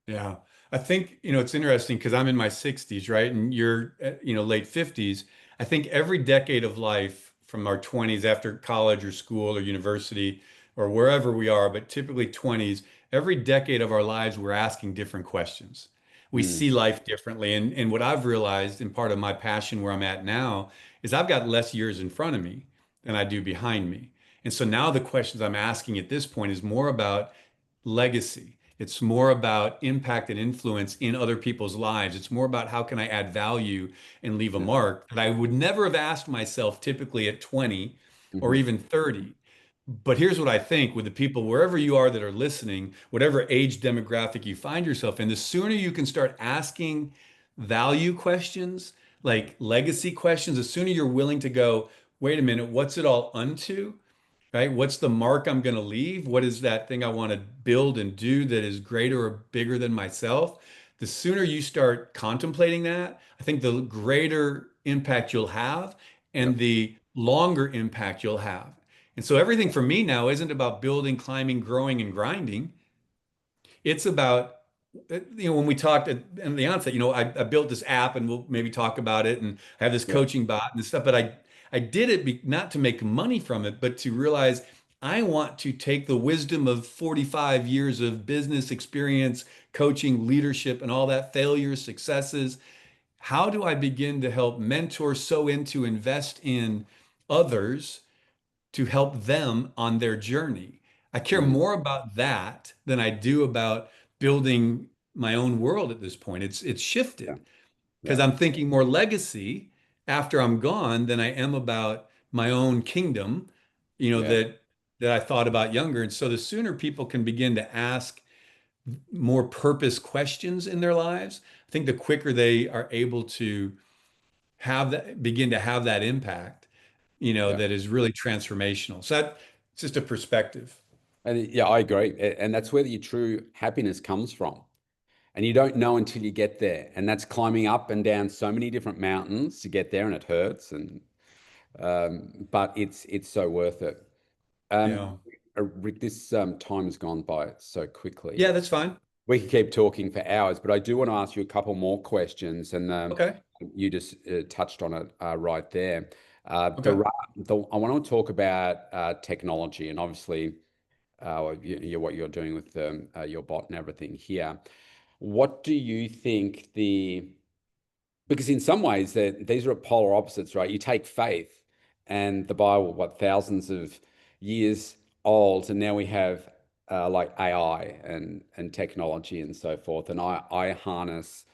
Yeah. I think, it's interesting because I'm in my 60s, right? And you're, late 50s. I think every decade of life from our 20s after college or school or university or wherever we are, but typically 20s, every decade of our lives, we're asking different questions. We Mm, see life differently. And what I've realized, and part of my passion where I'm at now, is I've got less years in front of me than I do behind me. And so now the questions I'm asking at this point is more about legacy. It's more about impact and influence in other people's lives. It's more about how can I add value and leave a yeah. mark that I would never have asked myself typically at 20 or Mhm. even 30. But here's what I think with the people, wherever you are that are listening, whatever age demographic you find yourself in, the sooner you can start asking value questions, like legacy questions, the sooner you're willing to go, wait a minute, what's it all unto? right? What's the mark I'm going to leave? What is that thing I want to build and do that is greater or bigger than myself? The sooner you start contemplating that, I think the greater impact you'll have and Yep. the longer impact you'll have. And so everything for me now isn't about building, climbing, growing, and grinding. It's about, when we talked at the onset, I built this app and we'll maybe talk about it. And I have this Yep. coaching bot and stuff, but I did it not to make money from it, but to realize I want to take the wisdom of 45 years of business experience, coaching, leadership, and all that failures, successes. How do I begin to help mentor, sow into, invest in others to help them on their journey? I care Mm. more about that than I do about building my own world at this point. It's Yeah. shifted because Yeah. I'm thinking more legacy after I'm gone than I am about my own kingdom, Yeah. that I thought about younger. And so the sooner people can begin to ask more purpose questions in their lives, I think the quicker they are able to begin to have that impact, Yeah. that is really transformational. So it's just a perspective. And yeah, I agree. And that's where your true happiness comes from. And you don't know until you get there. And that's climbing up and down so many different mountains to get there, and it hurts. And but it's so worth it. Um, Yeah. Rick, this time has gone by so quickly. Yeah, that's fine. We could keep talking for hours, but I do want to ask you a couple more questions, and Okay. you just touched on it right there. Okay. I want to talk about technology, and obviously, what you're doing with your bot and everything here. What do you think because in some ways these are polar opposites, right? You take faith and the Bible, what, thousands of years old, and now we have like AI and technology and so forth. And I harness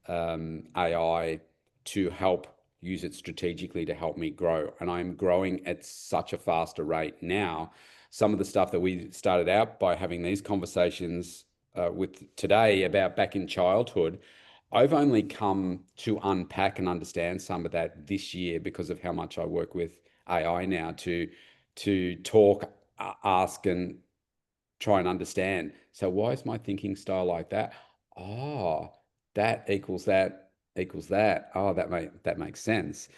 AI to help use it strategically to help me grow. And I'm growing at such a faster rate now. Some of the stuff that we started out by having these conversations with today about back in childhood, I've only come to unpack and understand some of that this year because of how much I work with AI now to talk, ask, and try and understand. So why is my thinking style like that? Oh, that equals that equals that. Oh, that makes sense.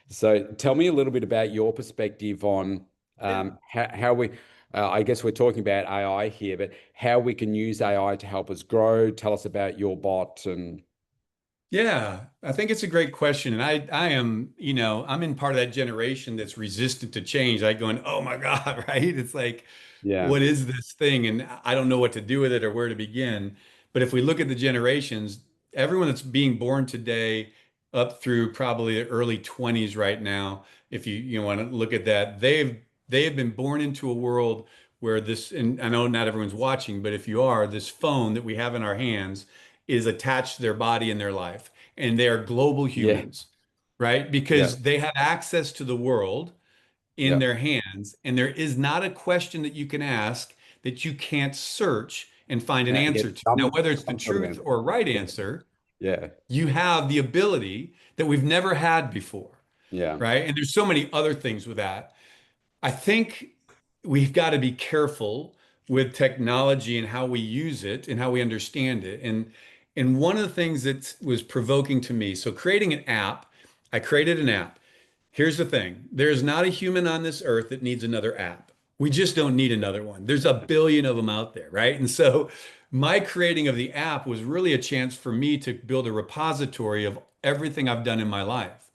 So tell me a little bit about your perspective on Yeah. how we. I guess we're talking about AI here, but how we can use AI to help us grow. Tell us about your bot and Yeah, I think it's a great question. And I am, I'm in part of that generation that's resistant to change. Like going, oh my God, right? It's like, yeah, what is this thing? And I don't know what to do with it or where to begin. But if we look at the generations, everyone that's being born today up through probably the early 20s right now, if you want to look at that, they have been born into a world where this, and I know not everyone's watching, but if you are, this phone that we have in our hands is attached to their body and their life. And they are global yeah, humans, right? yeah, Because they have access to the world in yeah, their hands. And there is not a question that you can ask that you can't search and find an yeah. answer Get to. Now, some whether it's the sort of truth answer. or right Yeah, answer, yeah, you have the ability that we've never had before, yeah, right? And there's so many other things with that. I think we've got to be careful with technology and how we use it and how we understand it. And one of the things that was provoking to me, so creating an app, I created an app. Here's the thing. There's not a human on this earth that needs another app. We just don't need another one. There's a billion of them out there, right? And so my creating of the app was really a chance for me to build a repository of everything I've done in my life.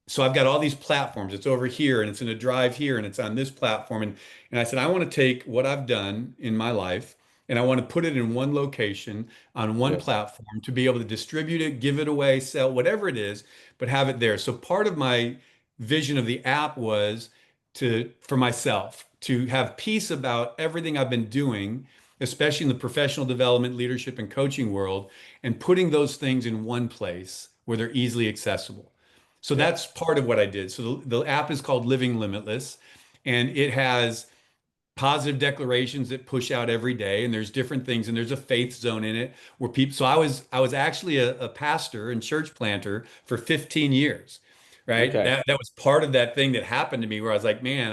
So I've got all these platforms. It's over here and it's in a drive here and it's on this platform. And I said, I want to take what I've done in my life and I want to put it in one location on one yeah, platform to be able to distribute it, give it away, sell, whatever it is, but have it there. So part of my vision of the app was for myself to have peace about everything I've been doing, especially in the professional development, leadership, and coaching world, and putting those things in one place where they're easily accessible. So yeah, that's part of what I did. So the app is called Living Limitless, and it has positive declarations that push out every day. And there's different things, and there's a faith zone in it where people. So I was actually a pastor and church planter for 15 years, right? okay, That was part of that thing that happened to me where I was like, man,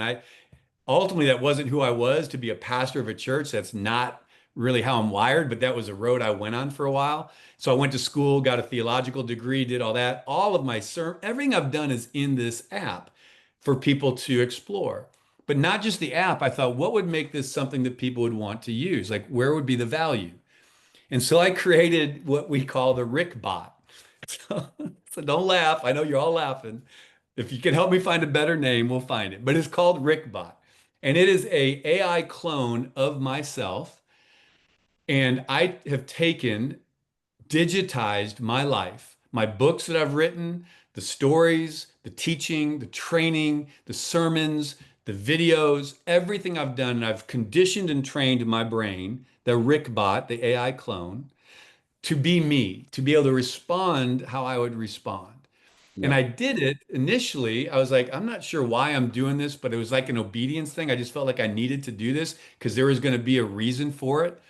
ultimately that wasn't who I was to be a pastor of a church. That's not really how I'm wired, but that was a road I went on for a while. So I went to school, got a theological degree, did all that. All of my sermon, everything I've done is in this app for people to explore. But not just the app. I thought, what would make this something that people would want to use? Like, where would be the value? And so I created what we call the Rick bot. So, so don't laugh. I know you're all laughing. If you can help me find a better name, we'll find it. But it's called RickBot. And it is a AI clone of myself. And I have taken, digitized my life, my books that I've written, the stories, the teaching, the training, the sermons, the videos, everything I've done, and I've conditioned and trained my brain, the RickBot, the AI clone, to be me, to be able to respond how I would respond. And Yeah. I did it initially. I was like, I'm not sure why I'm doing this, but it was like an obedience thing. I just felt like I needed to do this because there was going to be a reason for it.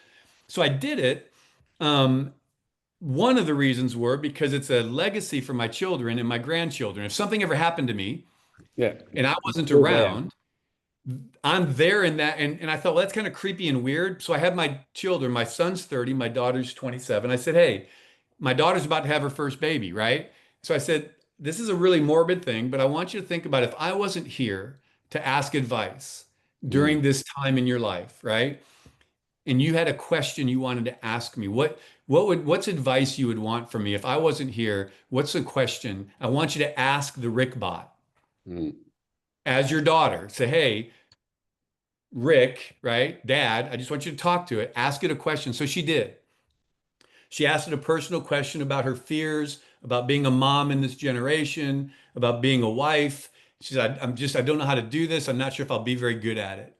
So I did it. Um, one of the reasons were because it's a legacy for my children and my grandchildren. If something ever happened to me Yeah. and I It's wasn't still there. around, I'm there in that. And I thought, well, that's kind of creepy and weird. So I had my children, my son's 30, my daughter's 27. I said, hey, my daughter's about to have her first baby, right? So I said, this is a really morbid thing, but I want you to think about if I wasn't here to ask advice Mm. during this time in your life, right? And you had a question you wanted to ask me, what's advice you would want from me if I wasn't here? What's the question I want you to ask the Rick bot Mm. as your daughter? Say, hey, Rick, right? Dad, I just want you to talk to it, ask it a question. So she did. She asked it a personal question about her fears, about being a mom in this generation, about being a wife. She said, I don't know how to do this. I'm not sure if I'll be very good at it.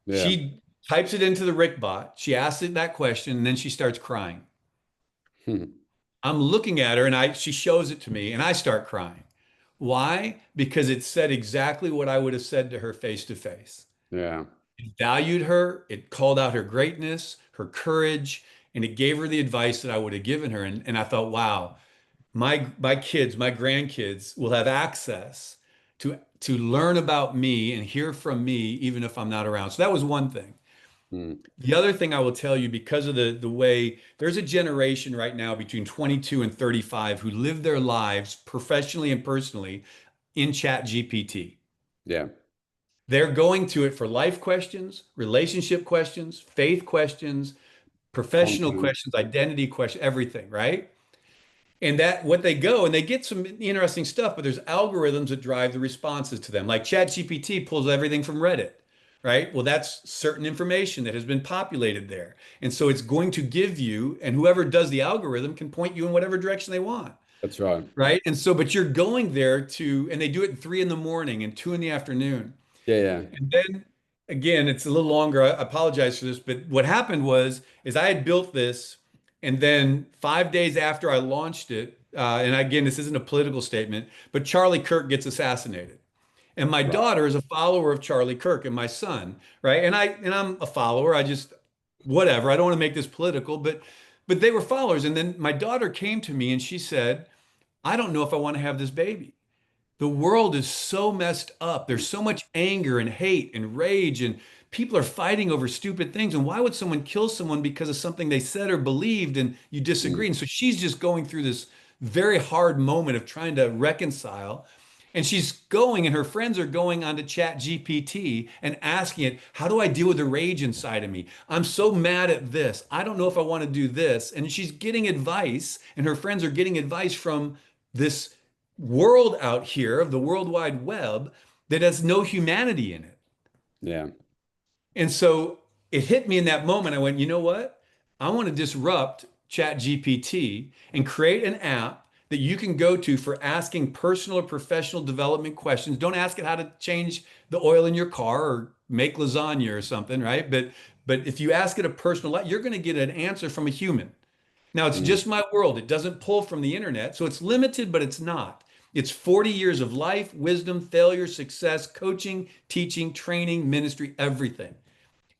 Yeah. She types it into the Rick bot. She asks it that question, and then she starts crying. I'm looking at her and she shows it to me and I start crying. Why? Because it said exactly what I would have said to her face to face. Yeah. It valued her, it called out her greatness, her courage, and it gave her the advice that I would have given her. And I thought, wow, my kids, my grandkids will have access to learn about me and hear from me even if I'm not around. So that was one thing. Mm. The other thing I will tell you, because of the way there's a generation right now between 22 and 35 who live their lives professionally and personally in Chat GPT. Yeah. They're going to it for life questions, relationship questions, faith questions, professional Confidence. questions, identity questions, everything, right? And that what they go and they get some interesting stuff, but there's algorithms that drive the responses to them. Like ChatGPT pulls everything from Reddit, right? Well, that's certain information that has been populated there. And so it's going to give you, and whoever does the algorithm can point you in whatever direction they want, That's right. right? And so, but you're going there to, and they do it at 3 in the morning and 2 in the afternoon. Yeah. Yeah. And then again, it's a little longer. I apologize for this, but what happened was is I had built this, and then 5 days after I launched it, and again, this isn't a political statement, but Charlie Kirk gets assassinated. And my Right. daughter is a follower of Charlie Kirk and my son, right? And I'm a follower. I just whatever. I don't want to make this political, but they were followers. And then my daughter came to me and she said, I don't know if I want to have this baby. The world is so messed up. There's so much anger and hate and rage, and people are fighting over stupid things. And why would someone kill someone because of something they said or believed and you Mm. disagree? And so she's just going through this very hard moment of trying to reconcile. And she's going, and her friends are going onto Chat GPT and asking it, how do I deal with the rage inside of me? I'm so mad at this. I don't know if I want to do this. And she's getting advice, and her friends are getting advice from this world out here of the World Wide Web that has no humanity in it. Yeah. And so it hit me in that moment. I went, you know what? I want to disrupt Chat GPT and create an app that you can go to for asking personal or professional development questions. Don't ask it how to change the oil in your car or make lasagna or something, right? But if you ask it a personal, you're going to get an answer from a human. Now, it's Mm. just my world. It doesn't pull from the internet. So it's limited, but it's not. It's 40 years of life, wisdom, failure, success, coaching, teaching, training, ministry, everything.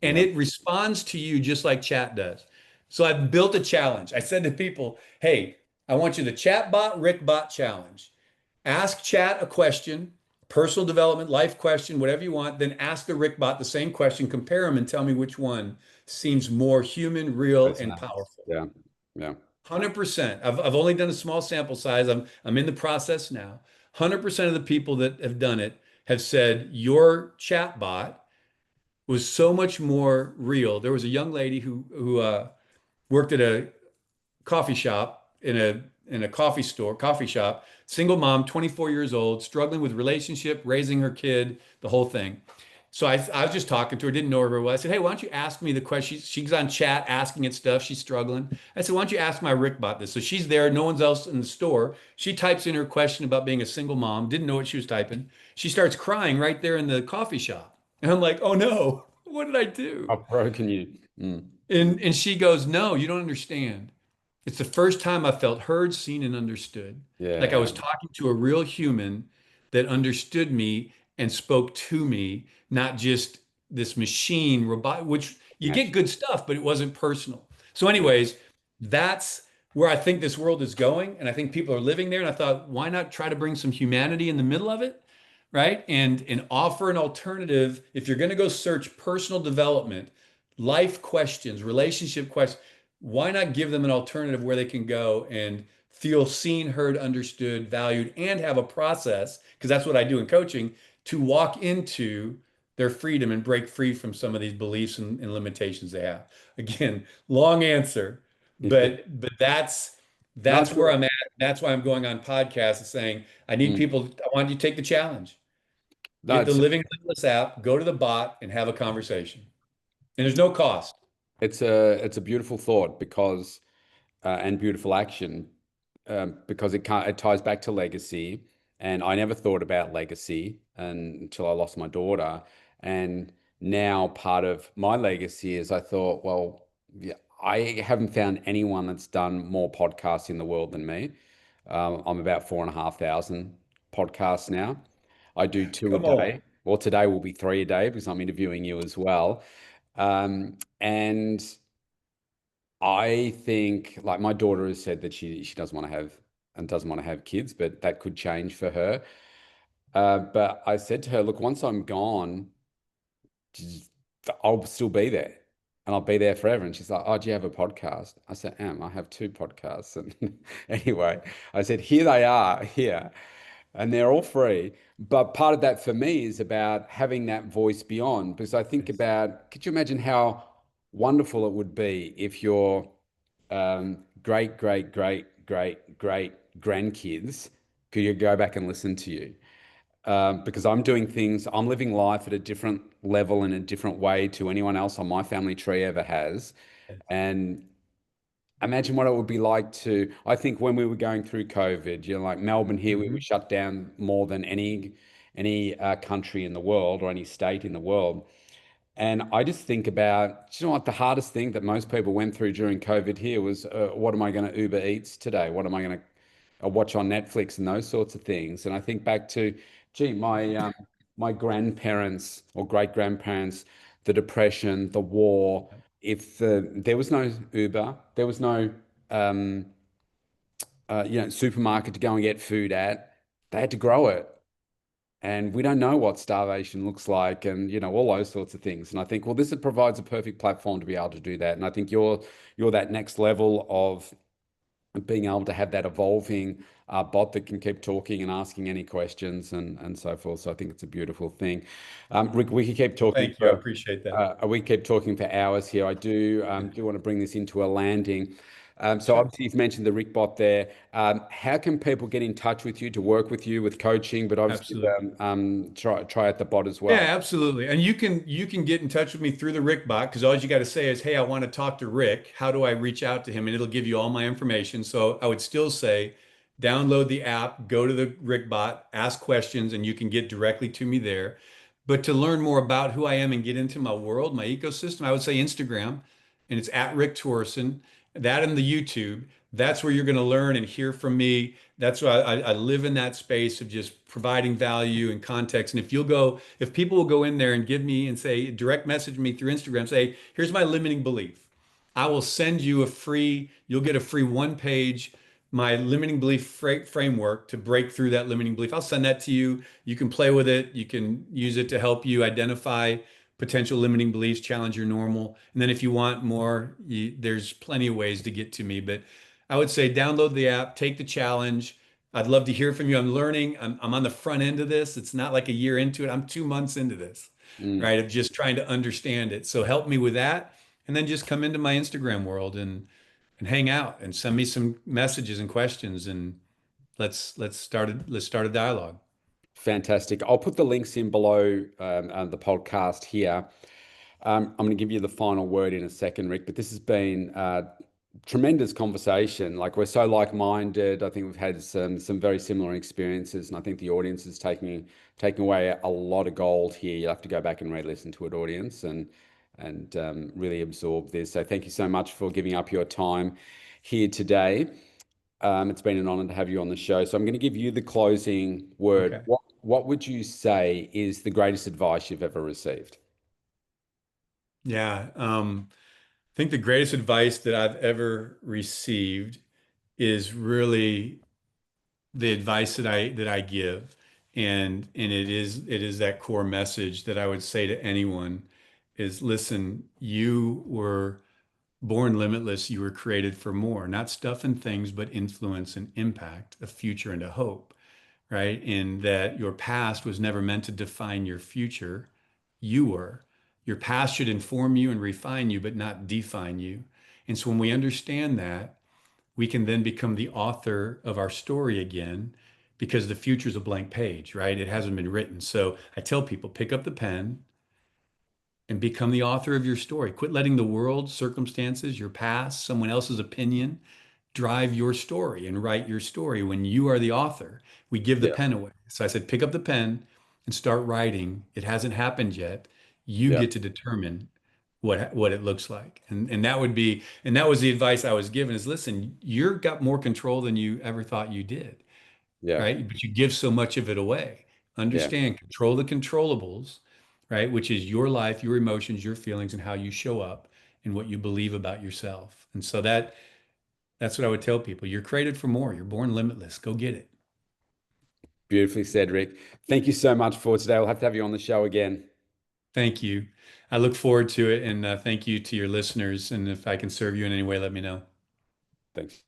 And Yeah. it responds to you just like chat does. So I've built a challenge. I said to people, hey, I want you the chatbot, Rick bot challenge. Ask chat a question, personal development, life question, whatever you want, then ask the Rickbot the same question, compare them, and tell me which one seems more human, real, and Personalities. powerful. Yeah. Yeah. 100%. I've only done a small sample size. I'm in the process now. 100% of the people that have done it have said your chatbot was so much more real. There was a young lady who worked at a coffee shop in a coffee shop, single mom, 24 years old, struggling with relationship, raising her kid, the whole thing. So I was just talking to her, didn't know her very well. I said, hey, why don't you ask me the question? She's on chat asking it stuff. She's struggling. I said, why don't you ask my Rick about this? So she's there, no one's else in the store. She types in her question about being a single mom, didn't know what she was typing. She starts crying right there in the coffee shop. And I'm like, oh no, what did I do? I've broken you. Mm. And she goes, no, you don't understand. It's the first time I felt heard, seen, and understood. Like I Yeah. was talking to a real human that understood me and spoke to me, not just this machine robot, which you get Match. good stuff, but it wasn't personal. So, anyways, that's where I think this world is going. And I think people are living there. And I thought, why not try to bring some humanity in the middle of it? Right. And offer an alternative. If you're going to go search personal development, life questions, relationship questions, why not give them an alternative where they can go and feel seen, heard, understood, valued, and have a process, because that's what I do in coaching, to walk into their freedom and break free from some of these beliefs and limitations they have. Again, long answer, but No, that's it's where good. I'm at. That's why I'm going on podcasts and saying, I need Mm. people, I want you to take the challenge. No, Get the it's Living Limitless app, go to the bot and have a conversation. And there's no cost. it's a beautiful thought because and beautiful action because it ties back to legacy. And I never thought about legacy until I lost my daughter. And now part of my legacy is I thought, well, yeah, I haven't found anyone that's done more podcasts in the world than me. I'm about 4,500 podcasts now. I do two a Come on. day. Well, today will be three a day because I'm interviewing you as well. And I think like my daughter has said that she doesn't want to have and doesn't want to have kids, but that could change for her. But I said to her, look, once I'm gone, just- I'll still be there and I'll be there forever. And she's like, oh, do you have a podcast? I said, I have two podcasts. And anyway, I said, here they are here and they're all free. But part of that for me is about having that voice beyond, because I think Yes. about, could you imagine how wonderful it would be if your great, great, great, great, great grandkids could you go back and listen to you? Because I'm doing things, I'm living life at a different level in a different way to anyone else on my family tree ever has. And imagine what it would be like to, I think when we were going through COVID, like Melbourne here, we were Mhm. shut down more than any country in the world or any state in the world. And I just think about, do you know what the hardest thing that most people went through during COVID here was, what am I going to Uber Eats today? What am I going to watch on Netflix and those sorts of things? And I think back to, gee, my grandparents or great grandparents, the depression, the war. If there was no Uber, there was no um, supermarket to go and get food at, they had to grow it. And we don't know what starvation looks like and all those sorts of things. And I think, well, this provides a perfect platform to be able to do that. And I think you're that next level of being able to have that evolving bot that can keep talking and asking any questions and so forth. So I think it's a beautiful thing. Rick, we could keep Well, talking thank you. I for appreciate that. hours here. I do want to bring this into a landing. So Sure. obviously you've mentioned the Rick bot there. How can people get in touch with you to work with you with coaching, but obviously Absolutely. try out the bot as Yeah, well? absolutely. And you can get in touch with me through the Rick bot because all you got to say is, "Hey, I want to talk to Rick. How do I reach out to him?" And it'll give you all my information. So I would still say, download the app, go to the Rick bot, ask questions, and you can get directly to me there. But to learn more about who I am and get into my world, my ecosystem, I would say Instagram, and it's at Rick Torrison. That and the YouTube. That's where you're going to learn and hear from me. That's why I live in that space of just providing value and context. And if people will go in there and give me and say, direct message me through Instagram, say, here's my limiting belief. I will send you you'll get a free one page my limiting belief framework to break through that limiting belief. I'll send that to you. You can play with it. You can use it to help you identify potential limiting beliefs, challenge your normal. And then if you want more, there's plenty of ways to get to me. But I would say download the app, take the challenge. I'd love to hear from you. I'm learning. I'm on the front end of this. It's not like a year into it. I'm 2 months into this, Mm. right? Of just trying to understand it. So help me with that. And then just come into my Instagram world and hang out and send me some messages and questions and let's start a dialogue. Fantastic. I'll put the links in below the podcast here. I'm going to give you the final word in a second, Rick, but this has been tremendous conversation. Like we're so like-minded. I think we've had some very similar experiences, and I think the audience is taking away a lot of gold here. You'll have to go back and re-listen to it, audience, and really absorb this. So thank you so much for giving up your time here today. It's been an honor to have you on the show. So I'm going to give you the closing word. Okay. What would you say is the greatest advice you've ever received? Yeah. I think the greatest advice that I've ever received is really the advice that I give. And it is that core message that I would say to anyone is listen, you were born limitless. You were created for more, not stuff and things, but influence and impact, a future and a hope, right? In that your past was never meant to define your future. You were. Your past should inform you and refine you, but not define you. And so when we understand that, we can then become the author of our story again because the future is a blank page, right? It hasn't been written. So I tell people, pick up the pen and become the author of your story. Quit letting the world, circumstances, your past, someone else's opinion drive your story and write your story when you are the author. We give the Yeah, pen away. So I said, pick up the pen and start writing. It hasn't happened yet. You yeah, get to determine what it looks like. And that was the advice I was given is listen, you've got more control than you ever thought you did, yeah, right? But you give so much of it away. yeah. Understand, control the controllables, right? Which is your life, your emotions, your feelings, and how you show up and what you believe about yourself. And so that's what I would tell people. You're created for more. You're born limitless. Go get it. Beautifully said, Rick. Thank you so much for today. We'll have to have you on the show again. Thank you. I look forward to it. And thank you to your listeners. And if I can serve you in any way, let me know. Thanks.